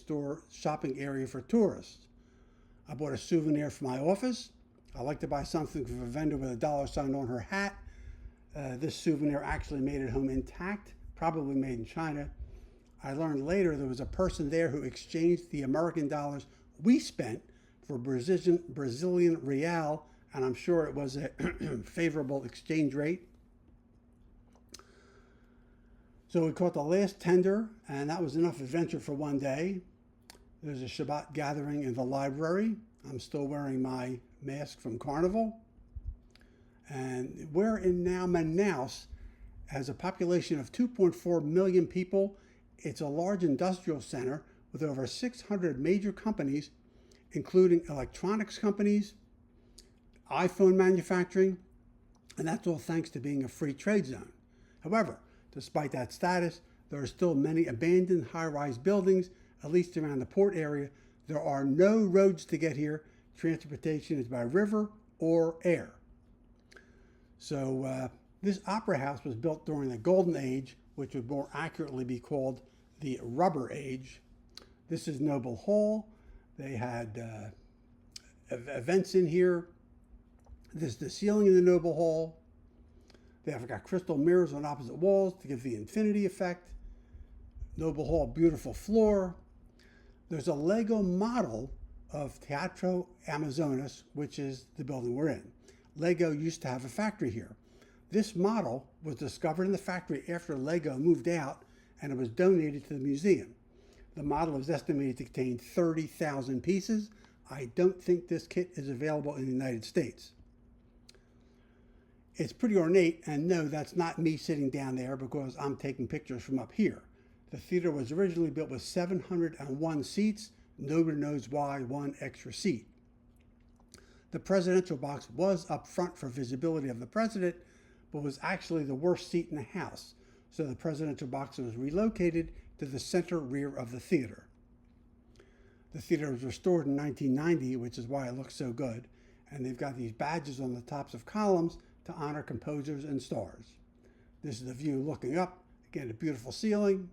S1: area for tourists. I bought a souvenir for my office. I like to buy something from a vendor with a $sign on her hat. This souvenir actually made it home intact, probably made in China. I learned later there was a person there who exchanged the American dollars we spent for Brazilian real, and I'm sure it was a favorable exchange rate. So we caught the last tender, and that was enough adventure for one day. There's a Shabbat gathering in the library. I'm still wearing my mask from Carnival. And we're in now Manaus, has a population of 2.4 million people. It's a large industrial center with over 600 major companies, including electronics companies, iPhone manufacturing, and that's all thanks to being a free trade zone. However, despite that status, there are still many abandoned high-rise buildings, at least around the port area. There are no roads to get here. Transportation is by river or air. So this opera house was built during the Golden Age, which would more accurately be called the Rubber Age. This is Noble Hall. They had events in here. This is the ceiling in the Noble Hall. They have got crystal mirrors on opposite walls to give the infinity effect. Noble Hall, beautiful floor. There's a Lego model of Teatro Amazonas, which is the building we're in. Lego used to have a factory here. This model was discovered in the factory after Lego moved out, and it was donated to the museum. The model is estimated to contain 30,000 pieces. I don't think this kit is available in the United States. It's pretty ornate, and no, that's not me sitting down there because I'm taking pictures from up here. The theater was originally built with 701 seats. Nobody knows why one extra seat. The presidential box was up front for visibility of the president, but was actually the worst seat in the house. So the presidential box was relocated to the center rear of the theater. The theater was restored in 1990, which is why it looks so good. And they've got these badges on the tops of columns to honor composers and stars. This is the view looking up. Again, a beautiful ceiling.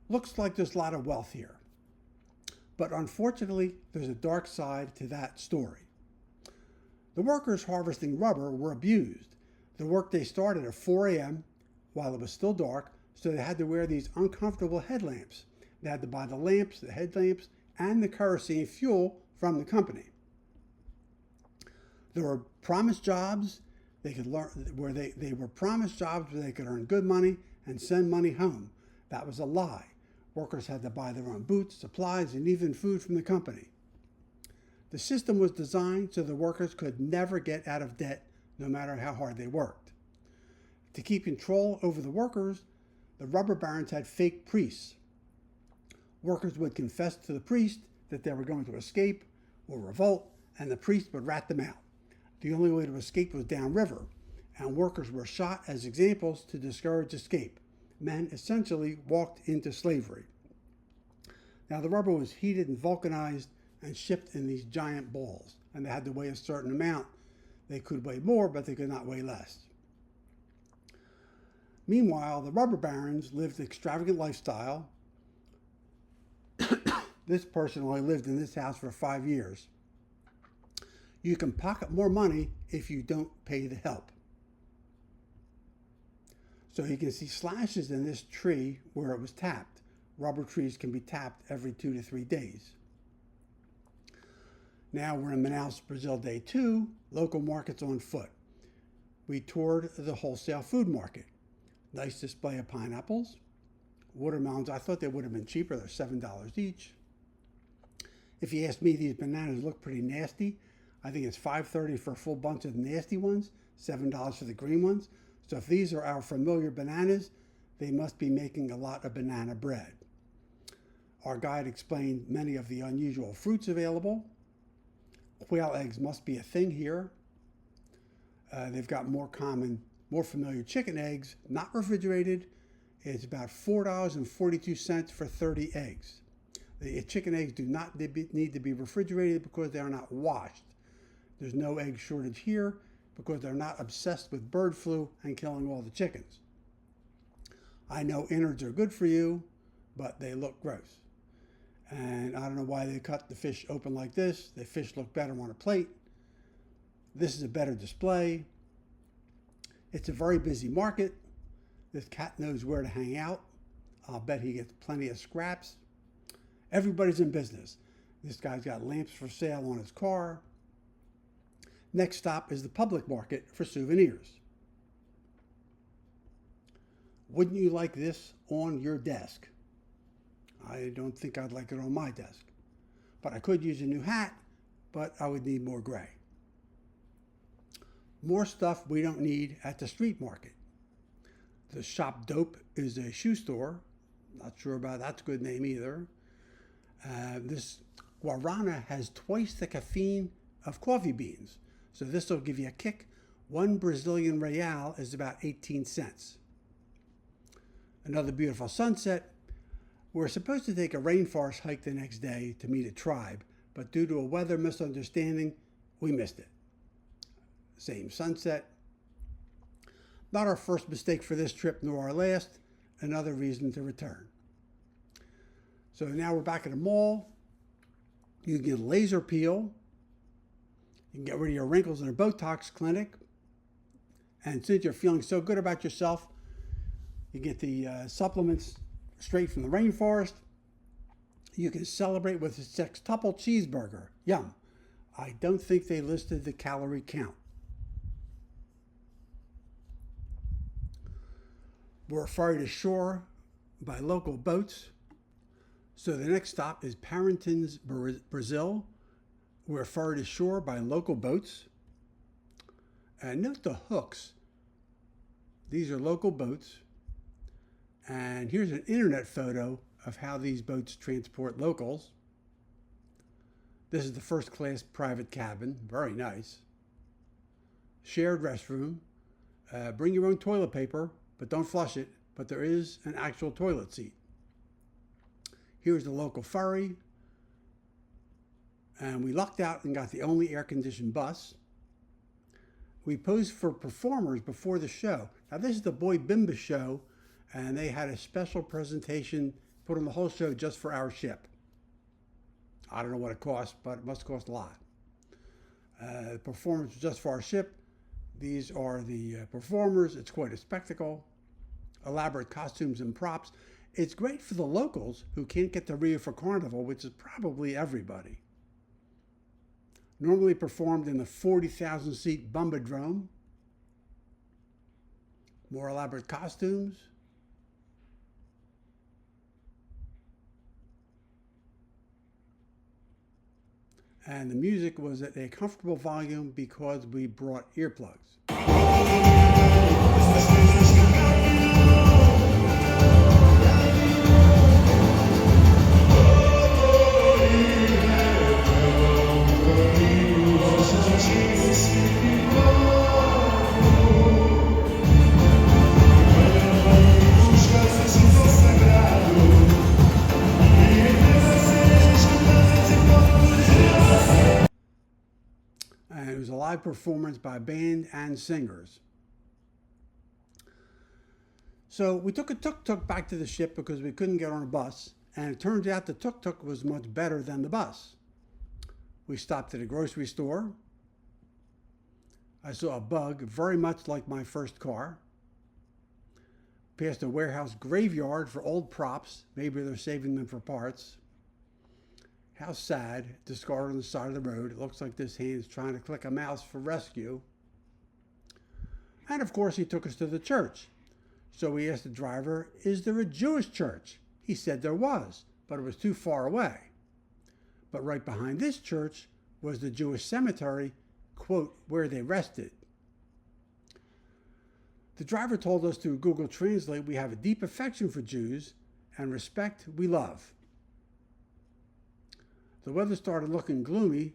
S1: Looks like there's a lot of wealth here. But unfortunately, there's a dark side to that story. The workers harvesting rubber were abused. The workday started at 4 a.m. while it was still dark, so they had to wear these uncomfortable headlamps. They had to buy the lamps, the headlamps, and the kerosene fuel from the company. There were promised jobs they could learn where they were promised jobs where they could earn good money and send money home. That was a lie. Workers had to buy their own boots, supplies, and even food from the company. The system was designed so the workers could never get out of debt, no matter how hard they worked. To keep control over the workers, the rubber barons had fake priests. Workers would confess to the priest that they were going to escape or revolt, and the priest would rat them out. The only way to escape was downriver, and workers were shot as examples to discourage escape. Men essentially walked into slavery. Now, the rubber was heated and vulcanized and shipped in these giant balls, and they had to weigh a certain amount. They could weigh more, but they could not weigh less. Meanwhile, the rubber barons lived an extravagant lifestyle. This person only lived in this house for 5 years. You can pocket more money if you don't pay the help. So you can see slashes in this tree where it was tapped. Rubber trees can be tapped every 2 to 3 days. Now we're in Manaus, Brazil, day 2, local markets on foot. We toured the wholesale food market. Nice display of pineapples. Watermelons, I thought they would have been cheaper. They're $7 each. If you ask me, these bananas look pretty nasty. I think it's $5.30 for a full bunch of nasty ones, $7 for the green ones. So if these are our familiar bananas, they must be making a lot of banana bread. Our guide explained many of the unusual fruits available. Quail eggs must be a thing here. They've got more familiar chicken eggs, not refrigerated. It's about $4.42 for 30 eggs. The chicken eggs do not need to be refrigerated because they are not washed. There's no egg shortage here because they're not obsessed with bird flu and killing all the chickens. I know innards are good for you, but they look gross. And I don't know why they cut the fish open like this. The fish look better on a plate. This is a better display. It's a very busy market. This cat knows where to hang out. I'll bet he gets plenty of scraps. Everybody's in business. This guy's got lamps for sale on his car. Next stop is the public market for souvenirs. Wouldn't you like this on your desk? I don't think I'd like it on my desk. But I could use a new hat, but I would need more gray. More stuff we don't need at the street market. The Shop Dope is a shoe store. Not sure about that's a good name either. This guarana has twice the caffeine of coffee beans, so this will give you a kick. One Brazilian real is about 18 cents. Another beautiful sunset. We're supposed to take a rainforest hike the next day to meet a tribe, but due to a weather misunderstanding, we missed it. Same sunset. Not our first mistake for this trip, nor our last. Another reason to return. So now we're back at the mall. You can get a laser peel. You can get rid of your wrinkles in a Botox clinic. And since you're feeling so good about yourself, you get the supplements straight from the rainforest. You can celebrate with a sextuple cheeseburger. Yum. I don't think they listed the calorie count. We're ferried ashore by local boats. So the next stop is Parintins, Brazil. We're ferried ashore by local boats. And note the hooks. These are local boats. And here's an internet photo of how these boats transport locals. This is the first class private cabin. Very nice. Shared restroom. Bring your own toilet paper, but don't flush it. But there is an actual toilet seat. Here's the local ferry. And we lucked out and got the only air-conditioned bus. We posed for performers before the show. Now this is the Boy Bimba show, and they had a special presentation put on the whole show just for our ship. I don't know what it cost, but it must cost a lot. The performance was just for our ship. These are the performers. It's quite a spectacle. Elaborate costumes and props. It's great for the locals who can't get to Rio for Carnival, which is probably everybody. Normally performed in the 40,000-seat Bumbadrome. More elaborate costumes. And the music was at a comfortable volume because we brought earplugs. And it was a live performance by band and singers. So we took a tuk-tuk back to the ship because we couldn't get on a bus, and it turns out the tuk-tuk was much better than the bus. We stopped at a grocery store. I saw a Bug very much like my first car. Passed a warehouse graveyard for old props. Maybe they're saving them for parts. How sad, discarded on the side of the road. It looks like this hand's trying to click a mouse for rescue. And of course, he took us to the church. So we asked the driver, is there a Jewish church? He said there was, but it was too far away. But right behind this church was the Jewish cemetery, quote, where they rested. The driver told us through Google Translate we have a deep affection for Jews and respect we love. The weather started looking gloomy,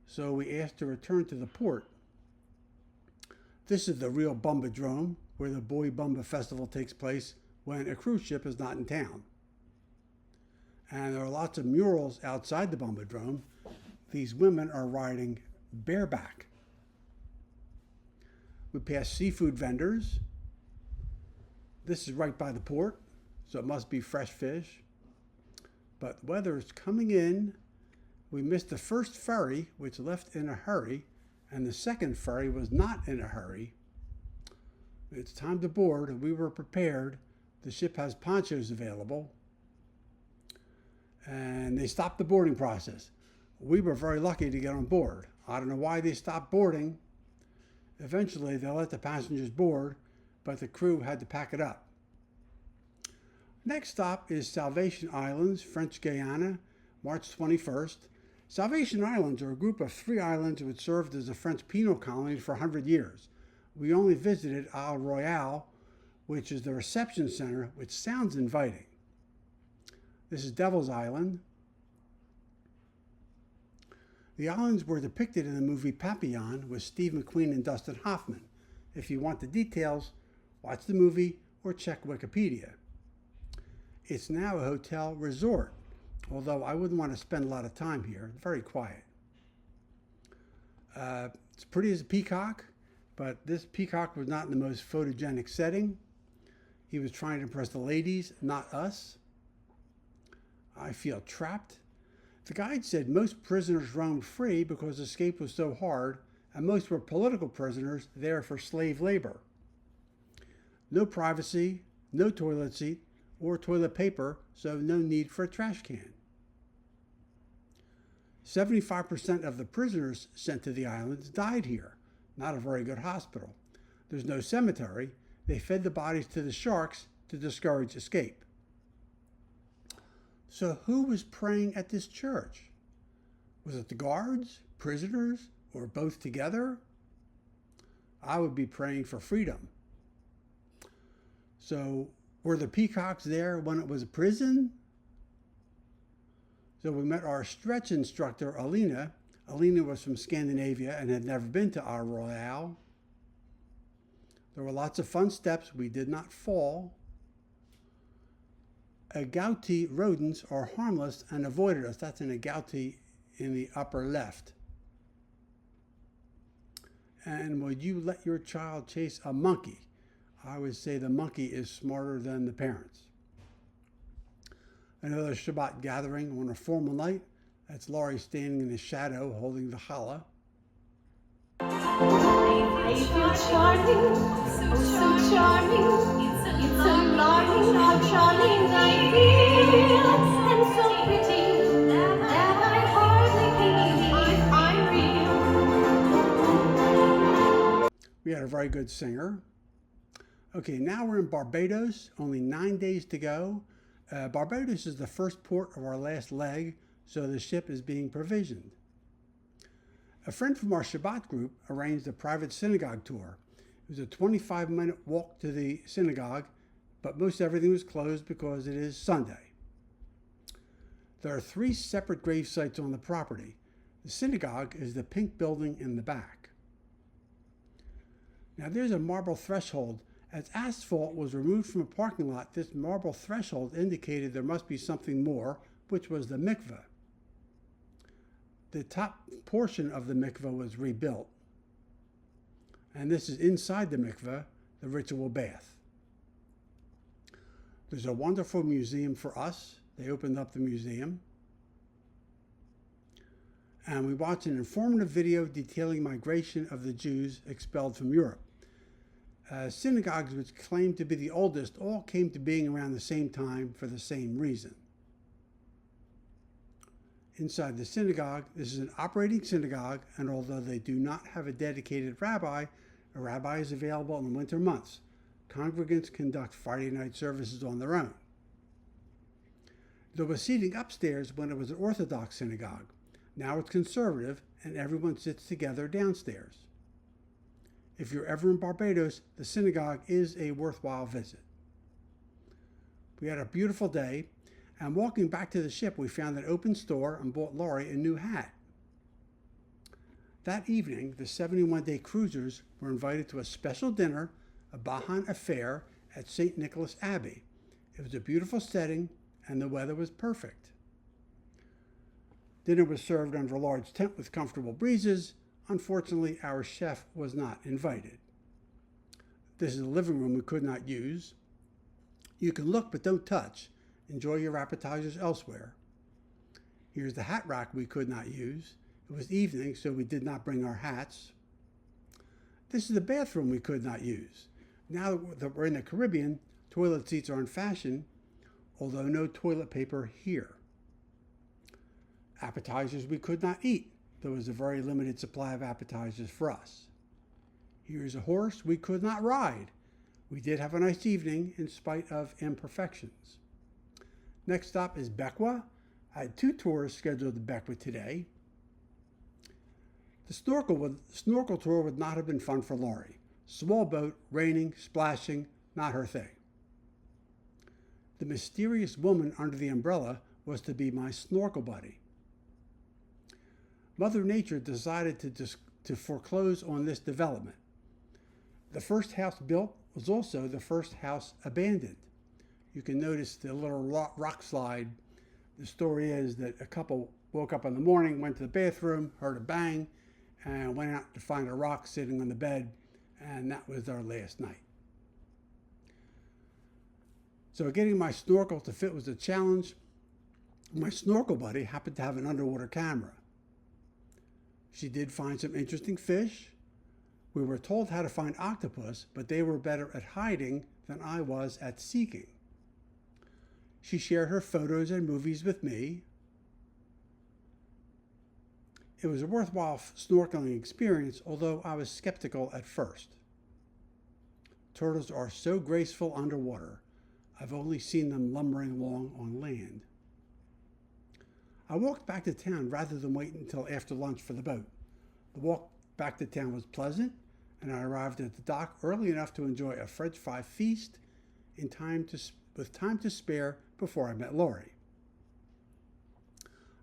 S1: so we asked to return to the port. This is the real Bumbadrome, where the Boy Bumba Festival takes place when a cruise ship is not in town. And there are lots of murals outside the Bumbadrome. These women are riding bareback. We passed seafood vendors. This is right by the port, so it must be fresh fish. But weather is coming in. We missed the first ferry, which left in a hurry, and the second ferry was not in a hurry. It's time to board, and we were prepared. The ship has ponchos available. And they stopped the boarding process. We were very lucky to get on board. I don't know why they stopped boarding. Eventually, they let the passengers board, but the crew had to pack it up. Next stop is Salvation Islands, French Guiana, March 21st. Salvation Islands are a group of 3 islands which served as a French penal colony for 100 years. We only visited Isle Royale, which is the reception center, which sounds inviting. This is Devil's Island. The islands were depicted in the movie Papillon with Steve McQueen and Dustin Hoffman. If you want the details, watch the movie or check Wikipedia. It's now a hotel resort, although I wouldn't want to spend a lot of time here. It's very quiet. It's pretty as a peacock, but this peacock was not in the most photogenic setting. He was trying to impress the ladies, not us. I feel trapped. The guide said most prisoners roamed free because escape was so hard, and most were political prisoners there for slave labor. No privacy, no toilet seat or toilet paper, so no need for a trash can. 75% of the prisoners sent to the islands died here. Not a very good hospital. There's no cemetery. They fed the bodies to the sharks to discourage escape. So who was praying at this church? Was it the guards, prisoners, or both together? I would be praying for freedom. So were the peacocks there when it was a prison? So we met our stretch instructor, Alina. Alina was from Scandinavia and had never been to Isle Royale. There were lots of fun steps. We did not fall. Agouti rodents are harmless and avoided us. That's an agouti in the upper left. And would you let your child chase a monkey? I would say the monkey is smarter than the parents. Another Shabbat gathering on a formal night. That's Laurie standing in the shadow holding the challah.
S2: I feel charming, so charming. It's alarming how charming I feel, and so pretty that I hardly believe I'm real.
S1: We had a very good singer. Okay, now we're in Barbados, only 9 days to go. Barbados is the first port of our last leg, so the ship is being provisioned. A friend from our Shabbat group arranged a private synagogue tour. It was a 25-minute walk to the synagogue, but most everything was closed because it is Sunday. There are 3 separate grave sites on the property. The synagogue is the pink building in the back. Now there's a marble threshold. As asphalt was removed from a parking lot, this marble threshold indicated there must be something more, which was the mikveh. The top portion of the mikveh was rebuilt. And this is inside the mikveh, the ritual bath. There's a wonderful museum for us. They opened up the museum. And we watched an informative video detailing migration of the Jews expelled from Europe. Synagogues, which claimed to be the oldest, all came to being around the same time for the same reason. Inside the synagogue, this is an operating synagogue, and although they do not have a dedicated rabbi, a rabbi is available in the winter months. Congregants conduct Friday night services on their own. There was seating upstairs when it was an Orthodox synagogue. Now it's conservative, and everyone sits together downstairs. If you're ever in Barbados, the synagogue is a worthwhile visit. We had a beautiful day, and walking back to the ship, we found an open store and bought Laurie a new hat. That evening, the 71-day cruisers were invited to a special dinner, a Bahan affair at St. Nicholas Abbey. It was a beautiful setting, and the weather was perfect. Dinner was served under a large tent with comfortable breezes. Unfortunately, our chef was not invited. This is a living room we could not use. You can look but don't touch. Enjoy your appetizers elsewhere. Here's the hat rack we could not use. It was evening, so we did not bring our hats. This is the bathroom we could not use. Now that we're in the Caribbean, toilet seats are in fashion, although no toilet paper here. Appetizers we could not eat. There was a very limited supply of appetizers for us. Here's a horse we could not ride. We did have a nice evening in spite of imperfections. Next stop is Bequa. I had 2 tours scheduled to Bequa today. The snorkel tour would not have been fun for Laurie. Small boat, raining, splashing, not her thing. The mysterious woman under the umbrella was to be my snorkel buddy. Mother Nature decided to foreclose on this development. The first house built was also the first house abandoned. You can notice the little rock slide. The story is that a couple woke up in the morning, went to the bathroom, heard a bang, and went out to find a rock sitting on the bed, and that was their last night. So getting my snorkel to fit was a challenge. My snorkel buddy happened to have an underwater camera. She did find some interesting fish. We were told how to find octopus, but they were better at hiding than I was at seeking. She shared her photos and movies with me. It was a worthwhile snorkeling experience, although I was skeptical at first. Turtles are so graceful underwater. I've only seen them lumbering along on land. I walked back to town rather than wait until after lunch for the boat. The walk back to town was pleasant, and I arrived at the dock early enough to enjoy a French fry feast with time to spare before I met Laurie.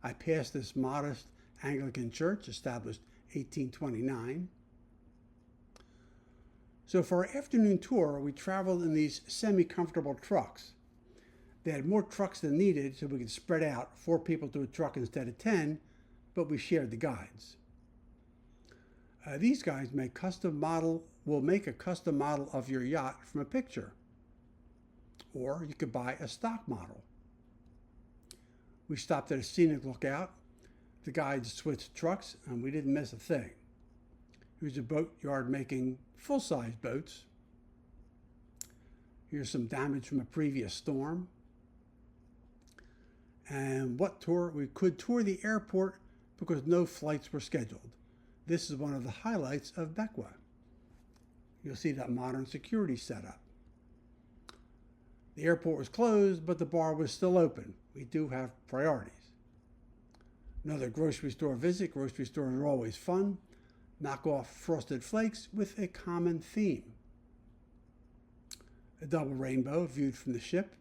S1: I passed this modest Anglican church established 1829. So for our afternoon tour, we traveled in these semi-comfortable trucks. They had more trucks than needed, so we could spread out 4 people to a truck instead of 10, but we shared the guides. These guys will make a custom model of your yacht from a picture, or you could buy a stock model. We stopped at a scenic lookout. The guides switched trucks, and we didn't miss a thing. Here's a boatyard making full-size boats. Here's some damage from a previous storm. And we could tour the airport because no flights were scheduled. This is one of the highlights of Bequa. You'll see that modern security setup. The airport was closed, but the bar was still open. We do have priorities. Another grocery store visit. Grocery stores are always fun. Knock off Frosted Flakes with a common theme. A double rainbow viewed from the ship.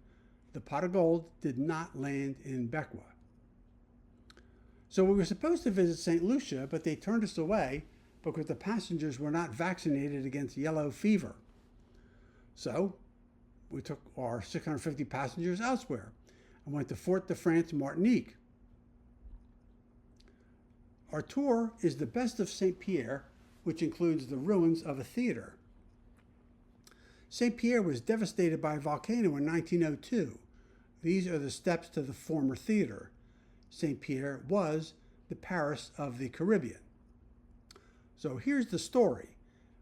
S1: The pot of gold did not land in Bequa. So we were supposed to visit St. Lucia, but they turned us away because the passengers were not vaccinated against yellow fever. So we took our 650 passengers elsewhere and went to Fort de France, Martinique. Our tour is the best of St. Pierre, which includes the ruins of a theater. St. Pierre was devastated by a volcano in 1902. These are the steps to the former theater. St. Pierre was the Paris of the Caribbean. So here's the story.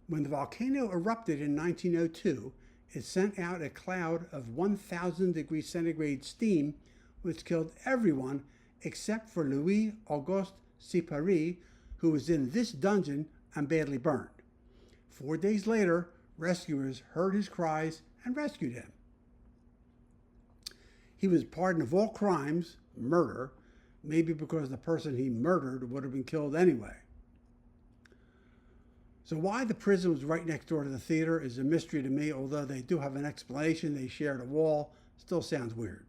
S1: When the volcano erupted in 1902, it sent out a cloud of 1,000 degrees centigrade steam, which killed everyone except for Louis Auguste Sipari, who was in this dungeon and badly burned. 4 days later, rescuers heard his cries and rescued him. He was pardoned of all crimes, murder, maybe because the person he murdered would have been killed anyway. So why the prison was right next door to the theater is a mystery to me, although they do have an explanation. They shared a wall. Still sounds weird.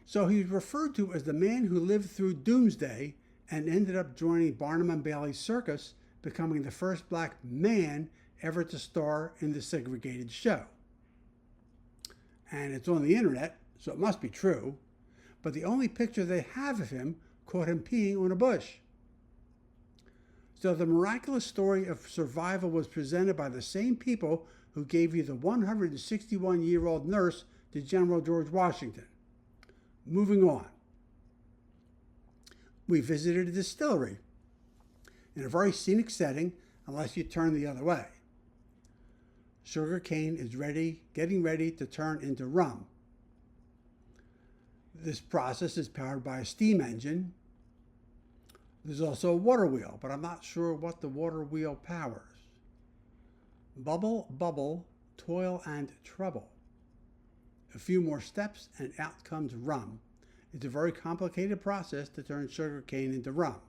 S1: So he's referred to as the man who lived through Doomsday and ended up joining Barnum and Bailey's circus, becoming the first black man ever to star in the segregated show. And it's on the internet, so it must be true, but the only picture they have of him caught him peeing on a bush. So the miraculous story of survival was presented by the same people who gave you the 161-year-old nurse to General George Washington. Moving on. We visited a distillery in a very scenic setting, unless you turn the other way. Sugar cane is getting ready to turn into rum. This process is powered by a steam engine. There's also a water wheel, but I'm not sure what the water wheel powers. Bubble, bubble, toil and trouble. A few more steps and out comes rum. It's a very complicated process to turn sugar cane into rum.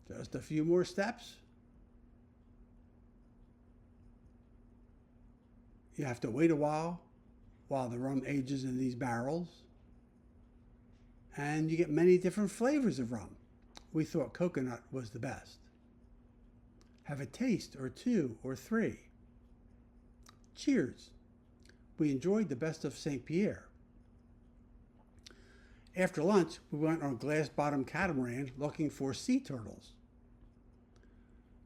S1: Just a few more steps. You have to wait a while while the rum ages in these barrels. And you get many different flavors of rum. We thought coconut was the best. Have a taste or two or three. Cheers. We enjoyed the best of St. Pierre. After lunch, we went on a glass-bottom catamaran looking for sea turtles.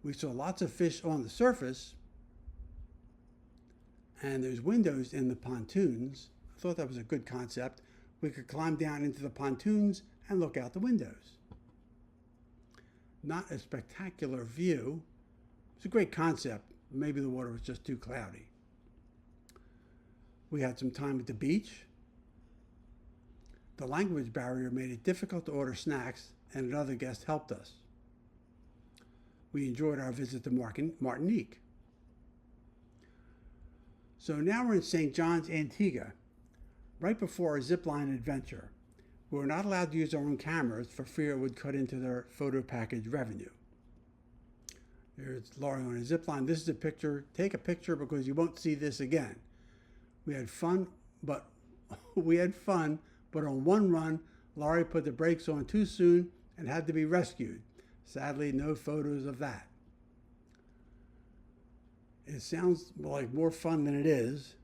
S1: We saw lots of fish on the surface, and there's windows in the pontoons. I thought that was a good concept. We could climb down into the pontoons and look out the windows. Not a spectacular view. It's a great concept. Maybe the water was just too cloudy. We had some time at the beach. The language barrier made it difficult to order snacks, and another guest helped us. We enjoyed our visit to Martinique. So now we're in St. John's, Antigua, right before our zipline adventure. We were not allowed to use our own cameras for fear it would cut into their photo package revenue. There's Laurie on a zipline. This is a picture. Take a picture because you won't see this again. We had fun, but on one run, Laurie put the brakes on too soon and had to be rescued. Sadly, no photos of that. It sounds like more fun than it is.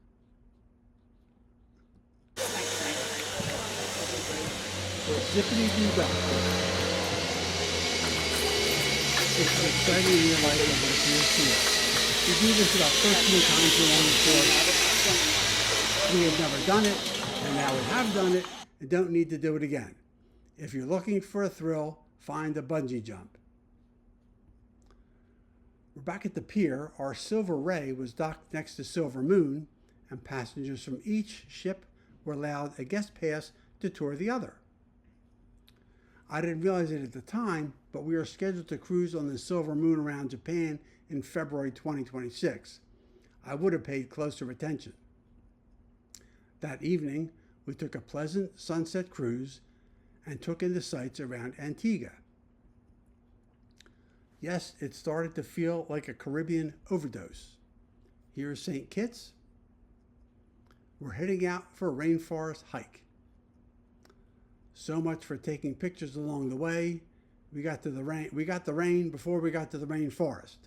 S1: Zippity-doo-dah. It's exciting in your life as it is here. We do this about 13 times along the course. We have never done it, and now we have done it, and don't need to do it again. If you're looking for a thrill, find a bungee jump. We're back at the pier. Our Silver Ray was docked next to Silver Moon, and passengers from each ship were allowed a guest pass to tour the other. I didn't realize it at the time, but we are scheduled to cruise on the Silver Moon around Japan in February 2026. I would have paid closer attention. That evening, we took a pleasant sunset cruise and took in the sights around Antigua. Yes, it started to feel like a Caribbean overdose. Here's St. Kitts. We're heading out for a rainforest hike. So much for taking pictures along the way. We got the rain before we got to the rainforest.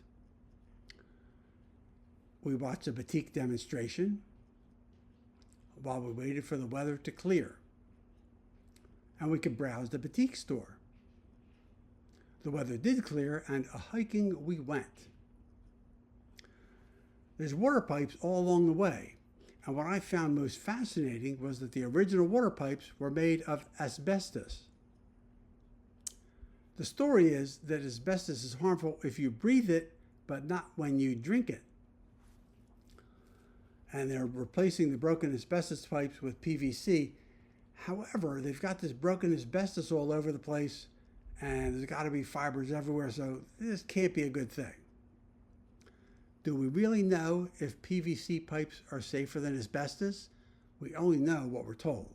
S1: We watched a batik demonstration while we waited for the weather to clear. And we could browse the batik store. The weather did clear, and hiking we went. There's water pipes all along the way, and what I found most fascinating was that the original water pipes were made of asbestos. The story is that asbestos is harmful if you breathe it, but not when you drink it. And they're replacing the broken asbestos pipes with PVC. However, they've got this broken asbestos all over the place, and there's got to be fibers everywhere, so this can't be a good thing. Do we really know if PVC pipes are safer than asbestos? We only know what we're told.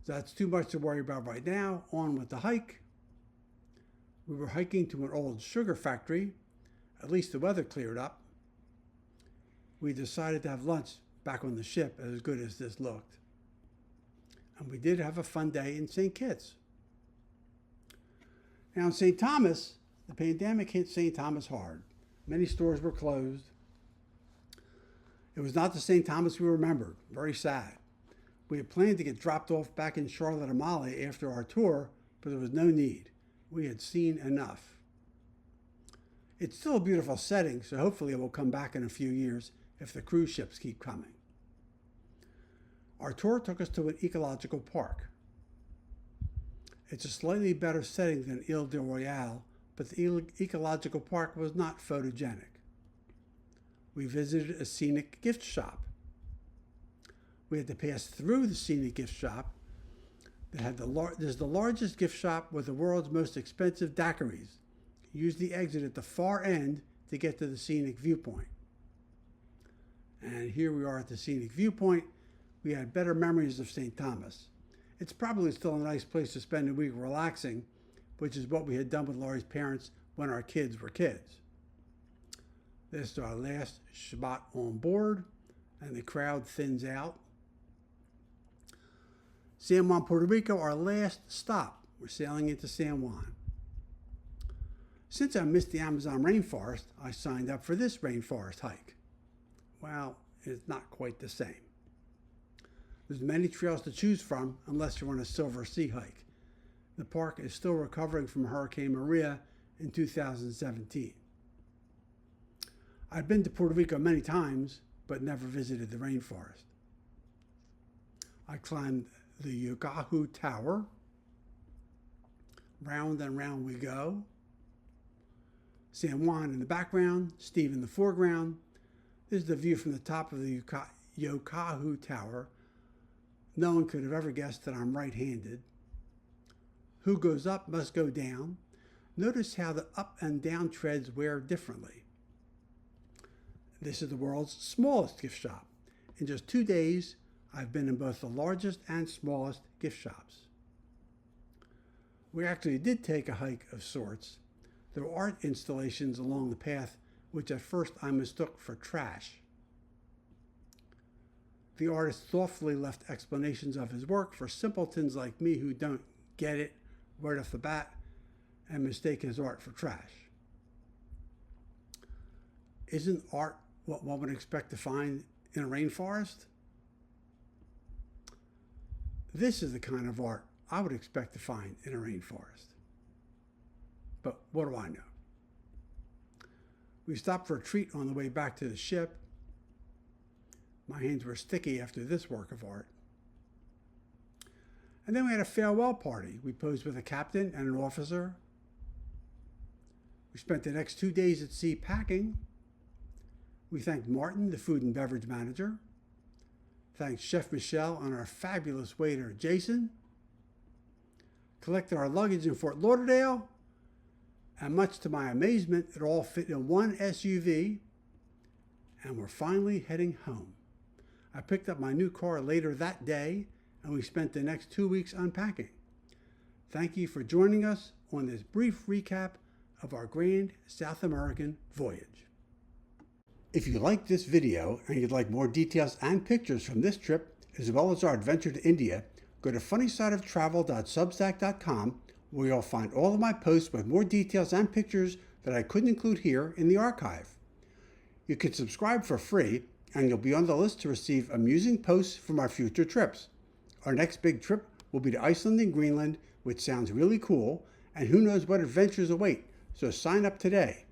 S1: So that's too much to worry about right now. On with the hike. We were hiking to an old sugar factory. At least the weather cleared up. We decided to have lunch back on the ship, as good as this looked. And we did have a fun day in St. Kitts. Now in St. Thomas, the pandemic hit St. Thomas hard. Many stores were closed. It was not the St. Thomas we remembered. Very sad. We had planned to get dropped off back in Charlotte Amalie after our tour, but there was no need. We had seen enough. It's still a beautiful setting, so hopefully it will come back in a few years if the cruise ships keep coming. Our tour took us to an ecological park. It's a slightly better setting than Ile de Royale, but the ecological park was not photogenic. We visited a scenic gift shop. We had to pass through the scenic gift shop. There's the largest gift shop with the world's most expensive daiquiris. Use the exit at the far end to get to the scenic viewpoint. And here we are at the scenic viewpoint. We had better memories of St. Thomas. It's probably still a nice place to spend a week relaxing, which is what we had done with Laurie's parents when our kids were kids. This is our last Shabbat on board, and the crowd thins out. San Juan, Puerto Rico, our last stop. We're sailing into San Juan. Since I missed the Amazon rainforest, I signed up for this rainforest hike. Well, it's not quite the same. There's many trails to choose from unless you're on a Silver Sea hike. The park is still recovering from Hurricane Maria in 2017. I've been to Puerto Rico many times, but never visited the rainforest. I climbed the Yucaju Tower. Round and round we go. San Juan in the background, Steve in the foreground. This is the view from the top of the Yucaju Tower. No one could have ever guessed that I'm right-handed. Who goes up must go down. Notice how the up and down treads wear differently. This is the world's smallest gift shop. In just 2 days, I've been in both the largest and smallest gift shops. We actually did take a hike of sorts. There were art installations along the path, which at first I mistook for trash. The artist thoughtfully left explanations of his work for simpletons like me who don't get it right off the bat and mistake his art for trash. Isn't art what one would expect to find in a rainforest? This is the kind of art I would expect to find in a rainforest. But what do I know? We stopped for a treat on the way back to the ship. My hands were sticky after this work of art. And then we had a farewell party. We posed with a captain and an officer. We spent the next 2 days at sea packing. We thanked Martin, the food and beverage manager. Thanked Chef Michelle and our fabulous waiter, Jason. Collected our luggage in Fort Lauderdale. And much to my amazement, it all fit in one SUV. And we're finally heading home. I picked up my new car later that day, and we spent the next 2 weeks unpacking. Thank you for joining us on this brief recap of our grand South American voyage. If you liked this video and you'd like more details and pictures from this trip, as well as our adventure to India, go to funnysideoftravel.substack.com, where you'll find all of my posts with more details and pictures that I couldn't include here in the archive. You can subscribe for free, and you'll be on the list to receive amusing posts from our future trips. Our next big trip will be to Iceland and Greenland, which sounds really cool, and who knows what adventures await, so sign up today.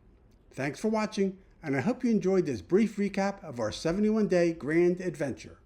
S1: Thanks for watching, and I hope you enjoyed this brief recap of our 71-day grand adventure.